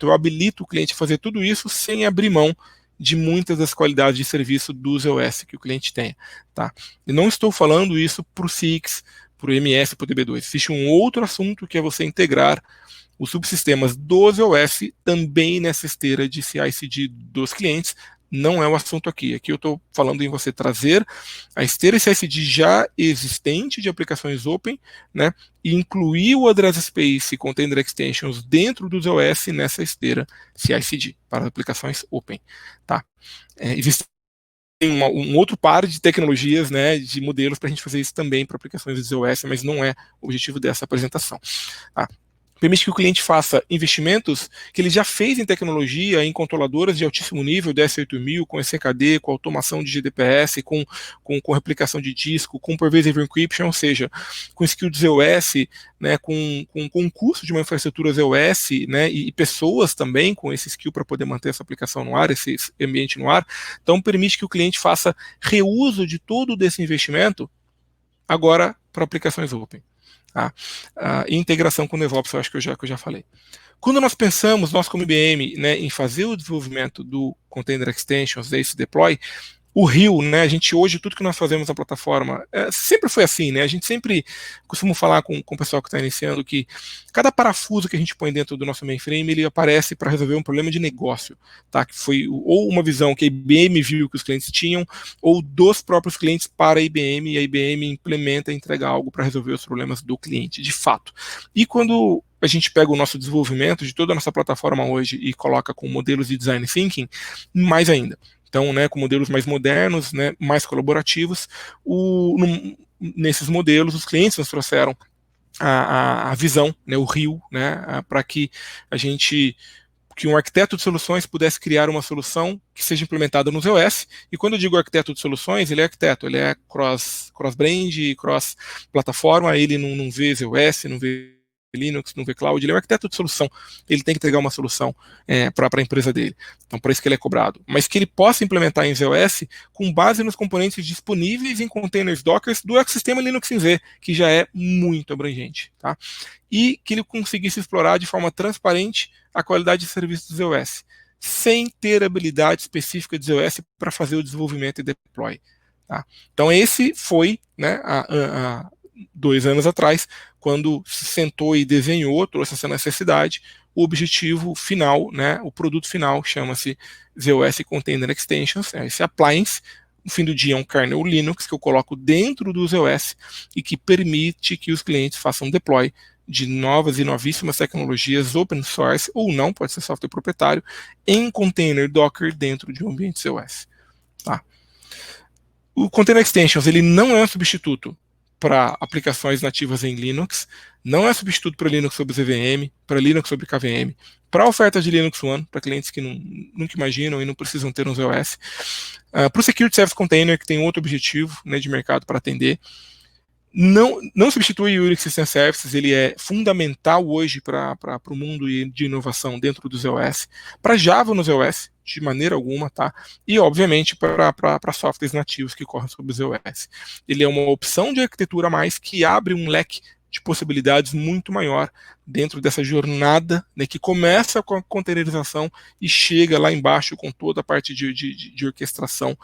eu habilito o cliente a fazer tudo isso sem abrir mão de muitas das qualidades de serviço do ZOS que o cliente tem, tá? E não estou falando isso para o CX, para o MS, para o DB2. Existe um outro assunto que é você integrar os subsistemas do ZOS também nessa esteira de CI/CD dos clientes. Não é o assunto aqui. Aqui eu estou falando em você trazer a esteira CI/CD já existente de aplicações open, né, e incluir o Address Space e Container Extensions dentro do ZOS nessa esteira CI/CD para aplicações open, tá? Existe um outro par de tecnologias, né, de modelos para a gente fazer isso também para aplicações de ZOS, mas não é o objetivo dessa apresentação. Tá? Permite que o cliente faça investimentos que ele já fez em tecnologia, em controladoras de altíssimo nível, DS8000, com ECKD, com automação de GDPS, com replicação de disco, com pervasive encryption, ou seja, com skill de ZOS, né, com o custo de uma infraestrutura ZOS, né, e pessoas também com esse skill para poder manter essa aplicação no ar, esse ambiente no ar. Então, permite que o cliente faça reuso de todo desse investimento agora para aplicações open. E integração com o DevOps, eu acho que eu já falei. Quando nós pensamos, nós como IBM, né, em fazer o desenvolvimento do Container Extensions, desse deploy, o Rio, né, a gente hoje, tudo que nós fazemos na plataforma, sempre foi assim, né, a gente sempre costuma falar com o pessoal que está iniciando que cada parafuso que a gente põe dentro do nosso mainframe, ele aparece para resolver um problema de negócio, tá, que foi ou uma visão que a IBM viu que os clientes tinham, ou dos próprios clientes para a IBM, e a IBM implementa e entrega algo para resolver os problemas do cliente, de fato. E quando a gente pega o nosso desenvolvimento de toda a nossa plataforma hoje e coloca com modelos de design thinking, mais ainda. Então, né, com modelos mais modernos, né, mais colaborativos, nesses modelos os clientes nos trouxeram a visão, né, o Rio, né, para que um arquiteto de soluções pudesse criar uma solução que seja implementada no ZOS. E quando eu digo arquiteto de soluções, ele é arquiteto, ele é cross-brand, cross-plataforma, ele não vê ZOS, não vê Linux, não vê cloud, ele é um arquiteto de solução, ele tem que entregar uma solução para a empresa dele, então por isso que ele é cobrado, mas que ele possa implementar em ZOS com base nos componentes disponíveis em containers Docker do ecossistema Linux em Z, que já é muito abrangente, tá? E que ele conseguisse explorar de forma transparente a qualidade de serviço do ZOS, sem ter habilidade específica de ZOS para fazer o desenvolvimento e deploy, tá? Então esse foi, né, 2 anos atrás, quando se sentou e desenhou, trouxe essa necessidade, o objetivo final, né, o produto final chama-se ZOS Container Extensions, esse appliance, no fim do dia é um kernel Linux que eu coloco dentro do ZOS e que permite que os clientes façam deploy de novas e novíssimas tecnologias open source, ou não, pode ser software proprietário, em container Docker dentro de um ambiente ZOS. Tá? O Container Extensions ele não é um substituto para aplicações nativas em Linux, não é substituto para Linux sobre ZVM, para Linux sobre KVM, para ofertas de Linux One, para clientes que nunca imaginam e não precisam ter um ZOS, para o Security Service Container, que tem outro objetivo, né, de mercado para atender. Não substitui o Unix System Services, ele é fundamental hoje para o mundo de inovação dentro do ZOS, para Java no ZOS, de maneira alguma, tá? E, obviamente, para softwares nativos que correm sobre o ZOS. Ele é uma opção de arquitetura a mais que abre um leque de possibilidades muito maior dentro dessa jornada, né, que começa com a containerização e chega lá embaixo com toda a parte de orquestração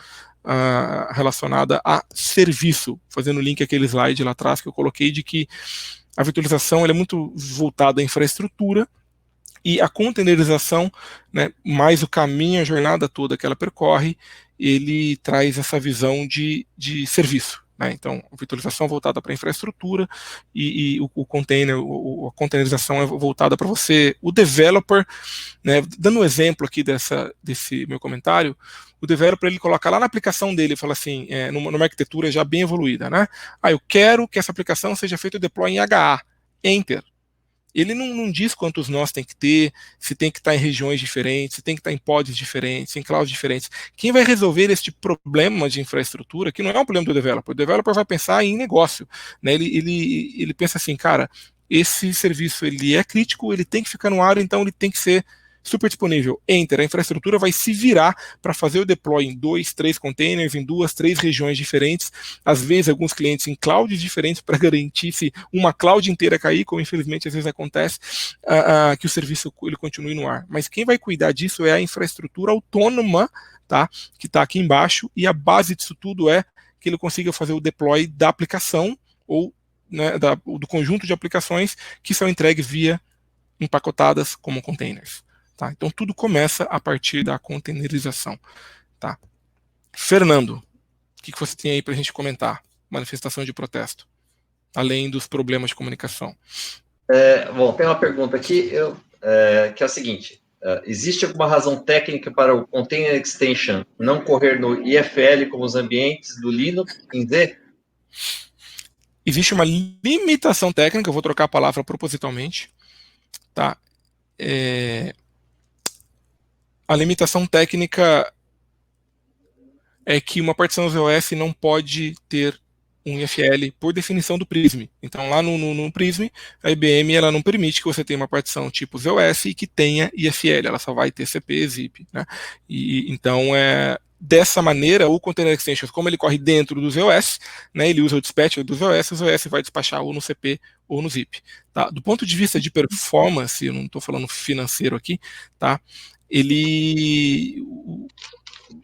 relacionada a serviço, fazendo link àquele slide lá atrás que eu coloquei de que a virtualização ela é muito voltada à infraestrutura e a containerização, né, mais o caminho, a jornada toda que ela percorre, ele traz essa visão de serviço. Então, a virtualização voltada para a infraestrutura e o container, a containerização é voltada para você, o developer, né, dando um exemplo aqui desse meu comentário, o developer ele coloca lá na aplicação dele, fala assim, numa arquitetura já bem evoluída, né? Eu quero que essa aplicação seja feita o deploy em HA, Enter. ele não diz quantos nós tem que ter, se tem que estar em regiões diferentes, se tem que estar em pods diferentes, em clouds diferentes. Quem vai resolver este problema de infraestrutura, que não é um problema do developer, o developer vai pensar em negócio, né? Ele pensa assim, cara, esse serviço ele é crítico, ele tem que ficar no ar, então ele tem que ser super disponível. Enter, a infraestrutura vai se virar para fazer o deploy em 2, 3 containers, em 2, 3 regiões diferentes, às vezes alguns clientes em clouds diferentes para garantir se uma cloud inteira cair, como infelizmente às vezes acontece, que o serviço ele continue no ar. Mas quem vai cuidar disso é a infraestrutura autônoma, tá, que está aqui embaixo, e a base disso tudo é que ele consiga fazer o deploy da aplicação ou, né, do conjunto de aplicações que são entregues via empacotadas como containers. Tá? Então tudo começa a partir da containerização. Tá? Fernando, o que você tem aí para a gente comentar? Manifestação de protesto, além dos problemas de comunicação. Bom, tem uma pergunta aqui, que é o seguinte: existe alguma razão técnica para o Container Extension não correr no IFL como os ambientes do Linux em Z? Existe uma limitação técnica, eu vou trocar a palavra propositalmente. Tá? A limitação técnica é que uma partição ZOS não pode ter um IFL por definição do Prism. Então, lá no Prism, a IBM ela não permite que você tenha uma partição tipo ZOS e que tenha IFL, ela só vai ter CP e zip. Né? Então, dessa maneira, o Container Extensions, como ele corre dentro do ZOS, né, ele usa o dispatcher do ZOS, o ZOS vai despachar ou no CP ou no zip. Tá? Do ponto de vista de performance, eu não estou falando financeiro aqui, tá?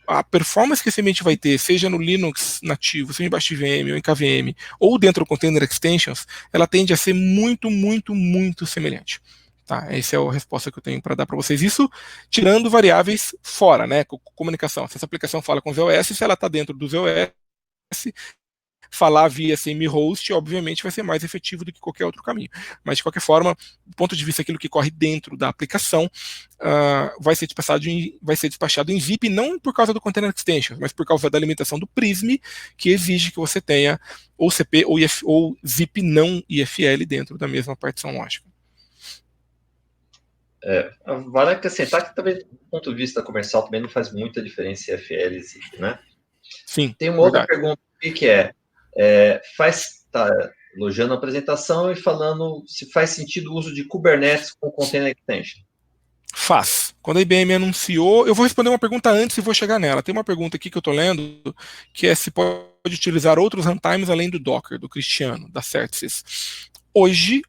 A performance que esse ambiente vai ter, seja no Linux nativo, seja embaixo de VM ou em KVM, ou dentro do Container Extensions, ela tende a ser muito, muito, muito semelhante. Tá? Essa é a resposta que eu tenho para dar para vocês. Isso tirando variáveis fora, né? Comunicação. Se essa aplicação fala com o ZOS, se ela está dentro do ZOS, falar via semi-host, obviamente, vai ser mais efetivo do que qualquer outro caminho. Mas, de qualquer forma, do ponto de vista daquilo que corre dentro da aplicação, vai ser despachado em zip, não por causa do Container Extension, mas por causa da limitação do Prism, que exige que você tenha ou CP ou zip não IFL dentro da mesma partição lógica. Vale acrescentar que também, do ponto de vista comercial, também não faz muita diferença IFL e zip, né? Sim. Tem uma outra pergunta aqui que tá elogiando a apresentação e falando se faz sentido o uso de Kubernetes com Container Extension. Faz. Quando a IBM anunciou, eu vou responder uma pergunta antes e vou chegar nela. Tem uma pergunta aqui que eu estou lendo, que é se pode utilizar outros runtimes além do Docker, do Cristiano, da Certsys. Hoje,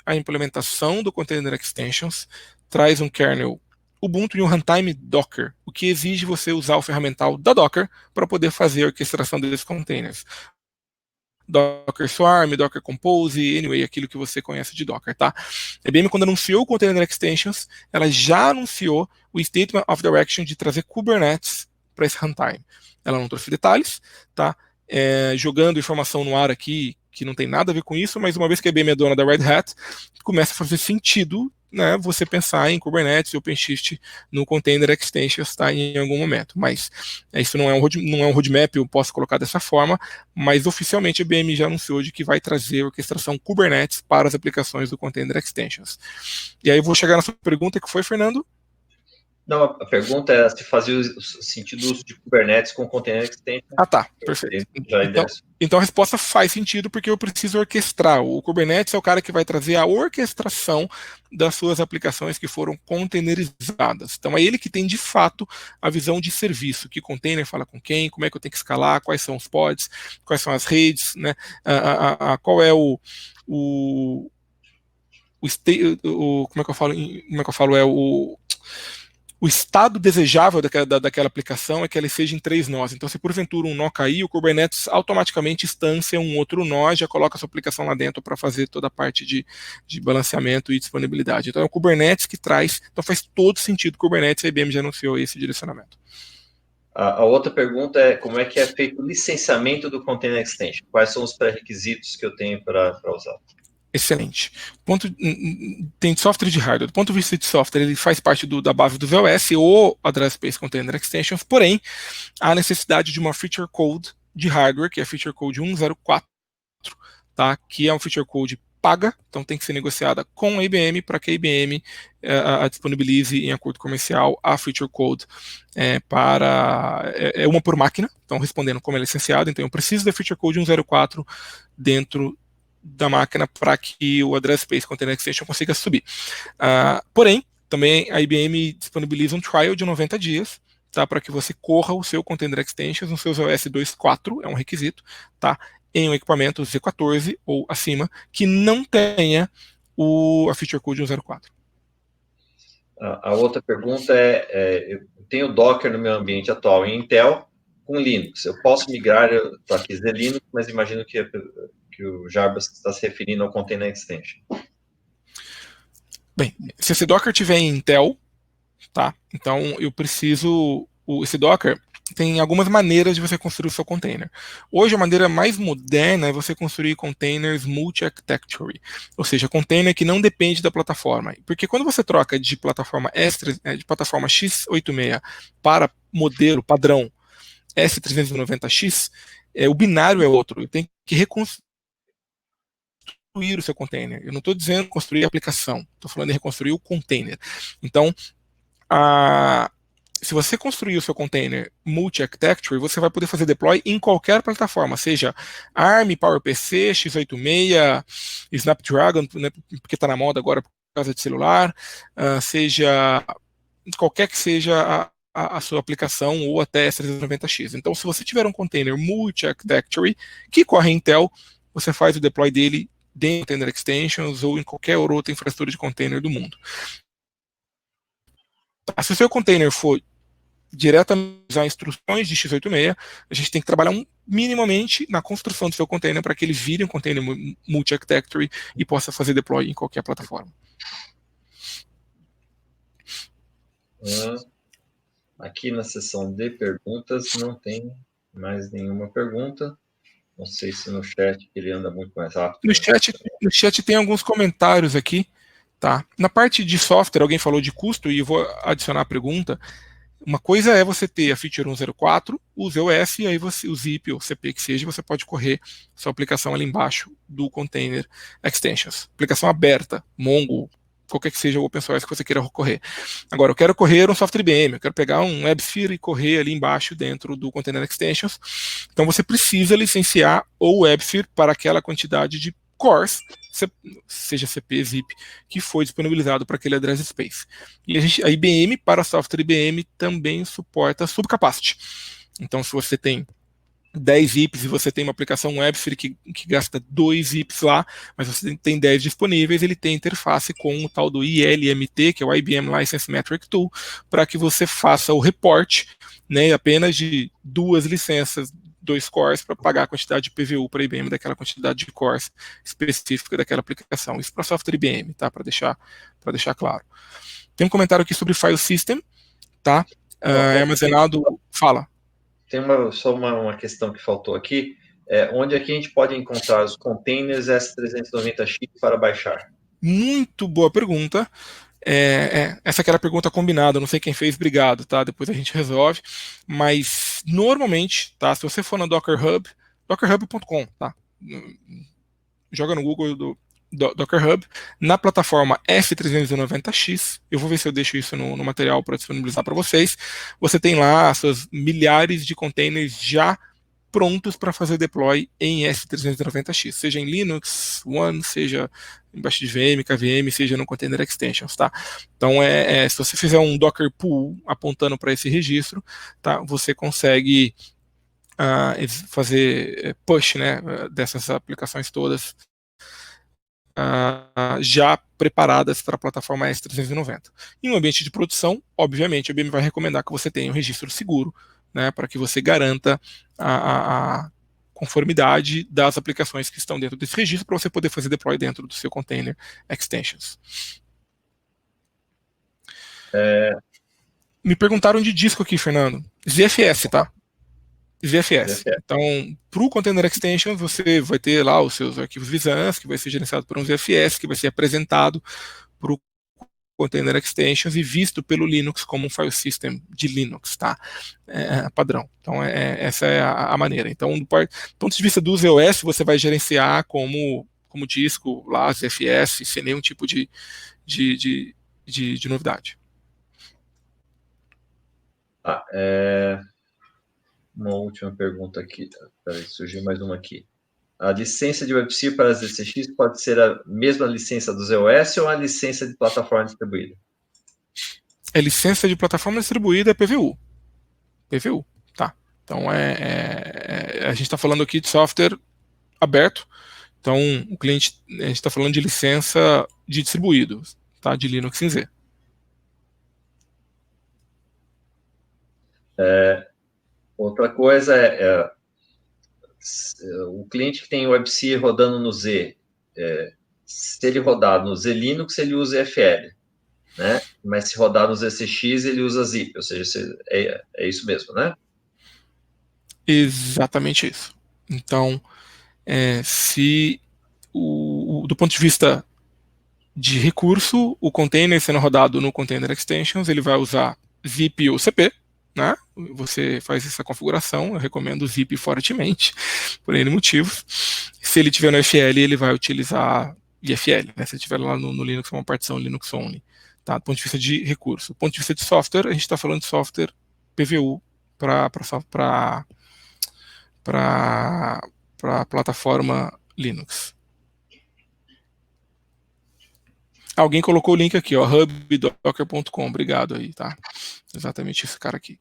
a implementação do Container Extensions traz um kernel Ubuntu e um runtime Docker, o que exige você usar o ferramental da Docker para poder fazer a orquestração desses containers. Docker Swarm, Docker Compose, anyway, aquilo que você conhece de Docker, tá? A IBM, quando anunciou o Container Extensions, ela já anunciou o Statement of Direction de trazer Kubernetes para esse runtime. Ela não trouxe detalhes, tá? Jogando informação no ar aqui, que não tem nada a ver com isso, mas uma vez que a IBM é dona da Red Hat, começa a fazer sentido, né, você pensar em Kubernetes e OpenShift no Container Extensions, tá, em algum momento. Mas isso não é um roadmap, eu posso colocar dessa forma, mas oficialmente a IBM já anunciou de que vai trazer orquestração Kubernetes para as aplicações do Container Extensions. E aí eu vou chegar na sua pergunta, que foi, Fernando? Não, a pergunta é se fazia o sentido do uso de Kubernetes com Container Extension. Ah, tá, perfeito. Então a resposta faz sentido porque eu preciso orquestrar. O Kubernetes é o cara que vai trazer a orquestração das suas aplicações que foram containerizadas. Então é ele que tem de fato a visão de serviço, que container fala com quem, como é que eu tenho que escalar, quais são os pods, quais são as redes, né? Qual é o estado desejável daquela aplicação é que ela esteja em 3 nós. Então, se porventura um nó cair, o Kubernetes automaticamente instancia um outro nó, já coloca a sua aplicação lá dentro para fazer toda a parte de balanceamento e disponibilidade. Então, é o Kubernetes que traz. Então, faz todo sentido o Kubernetes, a IBM já anunciou esse direcionamento. A outra pergunta é como é que é feito o licenciamento do Container Extension? Quais são os pré-requisitos que eu tenho para usar? Excelente. Tem software e de hardware. Do ponto de vista de software, ele faz parte da base do VOS ou Address Space Container Extensions, porém, há necessidade de uma feature code de hardware, que é a feature code 104, tá? Que é um feature code paga, então tem que ser negociada com a IBM para que a IBM a disponibilize em acordo comercial a feature code para uma por máquina, então respondendo como é licenciado, então eu preciso da feature code 104 dentro da máquina para que o Address Space Container Extension consiga subir. Porém, também a IBM disponibiliza um trial de 90 dias, tá, para que você corra o seu Container Extensions no seu OS 2.4, é um requisito, tá, em um equipamento Z14 ou acima, que não tenha a feature code 104. A outra pergunta eu tenho Docker no meu ambiente atual em Intel com Linux. Eu posso migrar para aqui Linux, mas imagino que o Jarbas está se referindo ao Container Extension. Bem, se esse Docker tiver em Intel, tá, então eu preciso... Esse Docker tem algumas maneiras de você construir o seu container. Hoje, a maneira mais moderna é você construir containers multi-architecture, ou seja, container que não depende da plataforma. Porque quando você troca de plataforma de plataforma x86 para modelo padrão S390X, o binário é outro. Eu tenho que reconstruir o seu container. Eu não estou dizendo construir a aplicação, estou falando de reconstruir o container. Então, se você construir o seu container multi-architecture, você vai poder fazer deploy em qualquer plataforma, seja ARM, PowerPC, x86, Snapdragon, né, porque está na moda agora por causa de celular, seja qualquer que seja a sua aplicação ou até S390X. Então, se você tiver um container multi-architecture que corre em Intel, você faz o deploy dele dentro do Container Extensions ou em qualquer outra infraestrutura de container do mundo. Se o seu container for diretamente usar instruções de x86, a gente tem que trabalhar minimamente na construção do seu container para que ele vire um container multi-architecture e possa fazer deploy em qualquer plataforma. Aqui na seção de perguntas não tem mais nenhuma pergunta. Não sei se no chat ele anda muito mais rápido. No chat tem alguns comentários aqui. Tá? Na parte de software, alguém falou de custo e eu vou adicionar a pergunta. Uma coisa é você ter a feature 104, o ZOS, e aí o zip ou CP que seja, você pode correr sua aplicação ali embaixo do Container Extensions. Aplicação aberta, Mongo, qualquer que seja o open source que você queira correr. Agora, eu quero correr um software IBM, eu quero pegar um WebSphere e correr ali embaixo dentro do Container Extensions. Então você precisa licenciar o WebSphere para aquela quantidade de cores, seja CP, zip, que foi disponibilizado para aquele address space. E a IBM, para software IBM, também suporta subcapacity. Então, se você tem 10 zips e você tem uma aplicação WebSphere que gasta 2 zips lá, mas você tem 10 disponíveis, ele tem interface com o tal do ILMT, que é o IBM License Metric Tool, para que você faça o report, né, apenas de 2 licenças, 2 cores, para pagar a quantidade de PVU para a IBM daquela quantidade de cores específica daquela aplicação. Isso para software IBM, tá? Para deixar claro. Tem um comentário aqui sobre File System, tá? É armazenado... Fala. Tem só uma questão que faltou aqui. Onde aqui a gente pode encontrar os containers S390X para baixar? Muito boa pergunta. Essa que era a pergunta combinada, não sei quem fez, obrigado, tá? Depois a gente resolve. Mas, normalmente, tá? Se você for na Docker Hub, dockerhub.com, tá? Joga no Google do Docker Hub, na plataforma S390X, eu vou ver se eu deixo isso no material para disponibilizar para vocês, você tem lá seus milhares de containers já prontos para fazer deploy em S390X, seja em Linux, One, seja embaixo de VM, KVM, seja no Container Extensions, tá? Então, se você fizer um Docker Pool apontando para esse registro, tá? Você consegue fazer push, né, dessas aplicações todas já preparadas para a plataforma S390. Em um ambiente de produção, obviamente, a IBM vai recomendar que você tenha um registro seguro, né, para que você garanta a conformidade das aplicações que estão dentro desse registro para você poder fazer deploy dentro do seu Container Extensions. Me perguntaram de disco aqui, Fernando. ZFS, tá? ZFS. Então, para o Container Extension, você vai ter lá os seus arquivos VISANS, que vai ser gerenciado por um ZFS, que vai ser apresentado para o Container Extensions e visto pelo Linux como um file system de Linux, tá? Padrão. Então, essa é a maneira. Então, do ponto de vista do ZOS, você vai gerenciar como como disco, lá, ZFS, sem nenhum tipo de novidade. Uma última pergunta aqui. Peraí, surgiu mais uma aqui. A licença de WebC para as ZCX pode ser a mesma licença do ZOS ou a licença de plataforma distribuída? É licença de plataforma distribuída, é PVU. PVU, tá. Então, a gente está falando aqui de software aberto. Então, o cliente, a gente está falando de licença de distribuído, tá? De Linux em Z. Outra coisa o cliente que tem o WebC rodando no Z, se ele rodar no Z Linux, ele usa EFL, né? Mas se rodar no ZCX, ele usa zip, ou seja, é isso mesmo, né? Exatamente isso. Então, se do ponto de vista de recurso, o container sendo rodado no Container Extensions, ele vai usar zip ou CP, né? Você faz essa configuração, eu recomendo o zip fortemente, por N motivos. Se ele tiver no FL, ele vai utilizar IFL, né? Se ele tiver lá no Linux, uma partição Linux only, tá? Do ponto de vista de recurso. Do ponto de vista de software, a gente está falando de software PVU para plataforma Linux. Alguém colocou o link aqui, ó, hubdocker.com, obrigado aí, tá? Exatamente esse cara aqui.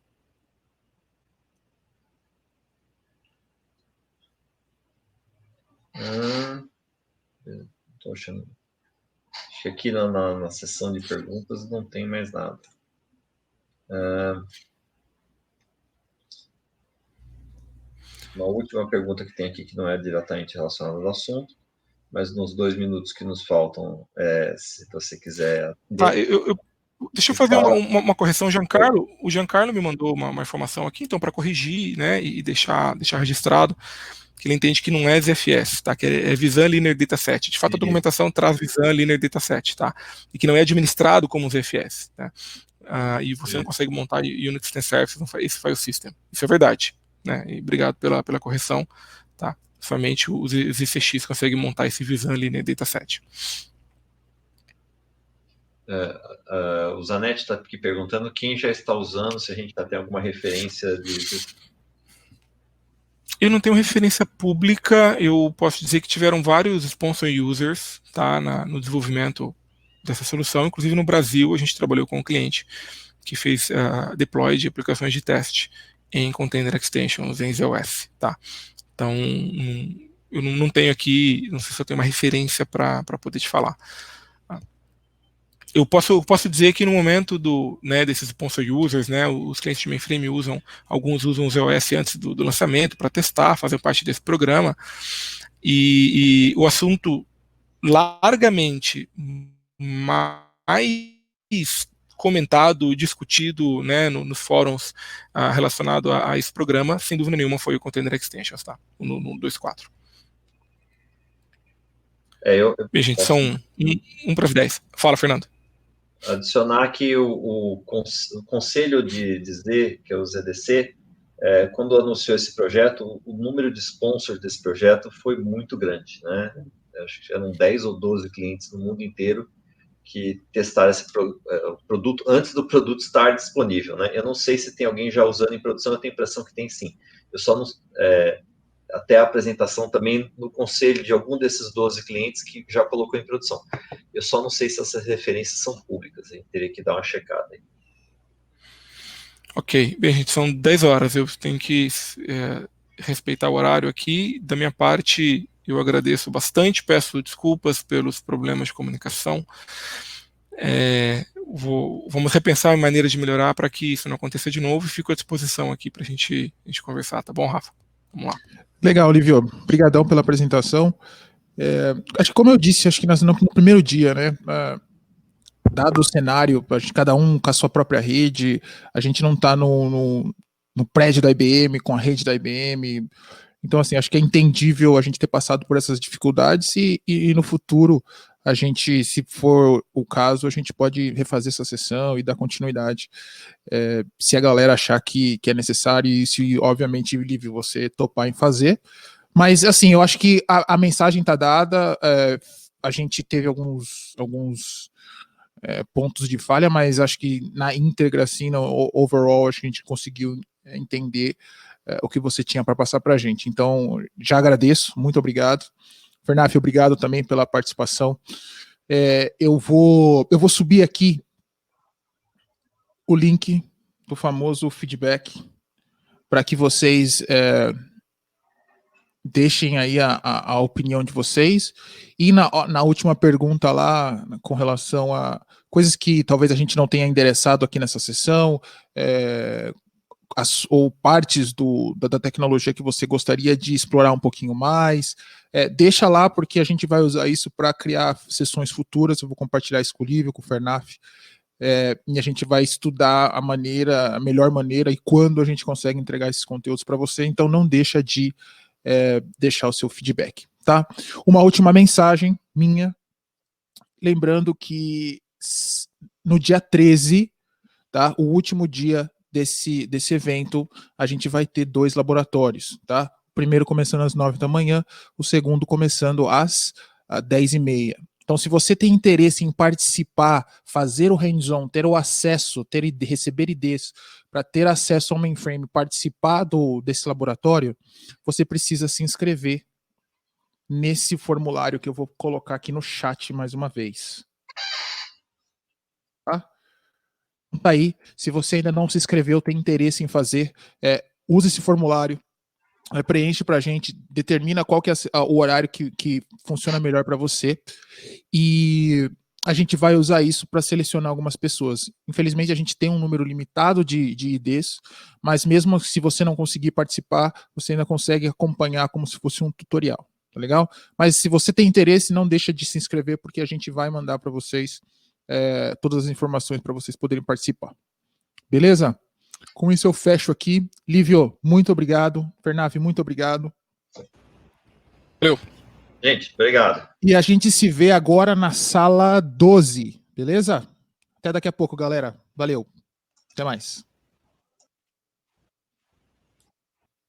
Tô achando. Acho que aqui na seção de perguntas não tem mais nada. Uma última pergunta que tem aqui, que não é diretamente relacionada ao assunto, mas nos 2 minutos que nos faltam, se você quiser... Tá, deixa eu fazer uma correção, Giancarlo. O Giancarlo me mandou uma informação aqui, então, para corrigir, né, e deixar registrado, que ele entende que não é ZFS, tá? Que é Visan Linear Dataset. De fato, a documentação traz Visan Linear Dataset, tá? E que não é administrado como ZFS, né? E você não consegue montar Unix Test Services, esse file system. Isso é verdade, né? E obrigado pela correção, tá? Somente os ZCX conseguem montar esse Visan Linear Dataset. O Zanetti está aqui perguntando quem já está usando, se a gente já tem alguma referência de... Eu não tenho referência pública, eu posso dizer que tiveram vários sponsor users, tá, no desenvolvimento dessa solução, inclusive no Brasil a gente trabalhou com um cliente que fez deploy de aplicações de teste em Container Extensions, em ZOS, tá. Então, eu não tenho aqui, não sei se eu tenho uma referência para poder te falar. Eu posso dizer que no momento desses sponsor users, né, os clientes de mainframe alguns usam o ZOS antes do lançamento para testar, fazer parte desse programa, e o assunto largamente mais comentado, discutido, né, nos fóruns relacionado a esse programa, sem dúvida nenhuma, foi o Container Extensions, tá? No 2.4. Bem, gente, são 1 para as 10. Fala, Fernando. Adicionar que o Conselho de Z, que é o ZDC, quando anunciou esse projeto, o número de sponsors desse projeto foi muito grande, né? Acho que eram 10 ou 12 clientes no mundo inteiro que testaram esse produto antes do produto estar disponível, né? Eu não sei se tem alguém já usando em produção, eu tenho a impressão que tem sim. Eu só não... até a apresentação também no conselho de algum desses 12 clientes que já colocou em produção. Eu só não sei se essas referências são públicas, a gente teria que dar uma checada aí. Ok, bem, gente, são 10 horas, eu tenho que respeitar o horário aqui. Da minha parte, eu agradeço bastante, peço desculpas pelos problemas de comunicação. Vamos repensar maneiras de melhorar para que isso não aconteça de novo e fico à disposição aqui para a gente conversar, tá bom, Rafa? Vamos lá. Legal, Livio. Obrigadão pela apresentação. Acho que, como eu disse, acho que nós no primeiro dia, né? Dado o cenário, cada um com a sua própria rede, a gente não está no prédio da IBM, com a rede da IBM. Então, assim, acho que é entendível a gente ter passado por essas dificuldades e no futuro, a gente, se for o caso, a gente pode refazer essa sessão e dar continuidade. Se a galera achar que é necessário e se, obviamente, Livio, você topar em fazer, Mas, assim, eu acho que a mensagem está dada, a gente teve alguns pontos de falha, mas acho que na íntegra, assim, no overall, acho que a gente conseguiu entender o que você tinha para passar para a gente. Então, já agradeço, muito obrigado. Fernaf, obrigado também pela participação. Eu vou subir aqui o link do famoso feedback para que vocês deixem aí a opinião de vocês. E na última pergunta lá, com relação a coisas que talvez a gente não tenha endereçado aqui nessa sessão, ou partes da tecnologia que você gostaria de explorar um pouquinho mais, deixa lá, porque a gente vai usar isso para criar sessões futuras. Eu vou compartilhar isso com o Lívio, com o Fernaf, e a gente vai estudar a melhor maneira e quando a gente consegue entregar esses conteúdos para você. Então não deixa de deixar o seu feedback, tá? Uma última mensagem minha, lembrando que no dia 13, tá? O último dia desse evento, a gente vai ter 2 laboratórios, tá? O primeiro começando às 9 da manhã, o segundo começando às 10h30. Então, se você tem interesse em participar, fazer o hands-on, ter o acesso, receber IDs, para ter acesso ao mainframe, participar desse laboratório, você precisa se inscrever nesse formulário que eu vou colocar aqui no chat mais uma vez. Tá? Tá aí. Se você ainda não se inscreveu, tem interesse em fazer, use esse formulário, preenche para a gente, determina qual que é o horário que funciona melhor para você, e a gente vai usar isso para selecionar algumas pessoas. Infelizmente, a gente tem um número limitado de IDs, mas mesmo se você não conseguir participar, você ainda consegue acompanhar como se fosse um tutorial, tá legal? Mas se você tem interesse, não deixa de se inscrever, porque a gente vai mandar para vocês todas as informações para vocês poderem participar. Beleza? Com isso eu fecho aqui. Lívio, muito obrigado. Fernaf, muito obrigado. Valeu. Gente, obrigado. E a gente se vê agora na sala 12, beleza? Até daqui a pouco, galera. Valeu. Até mais.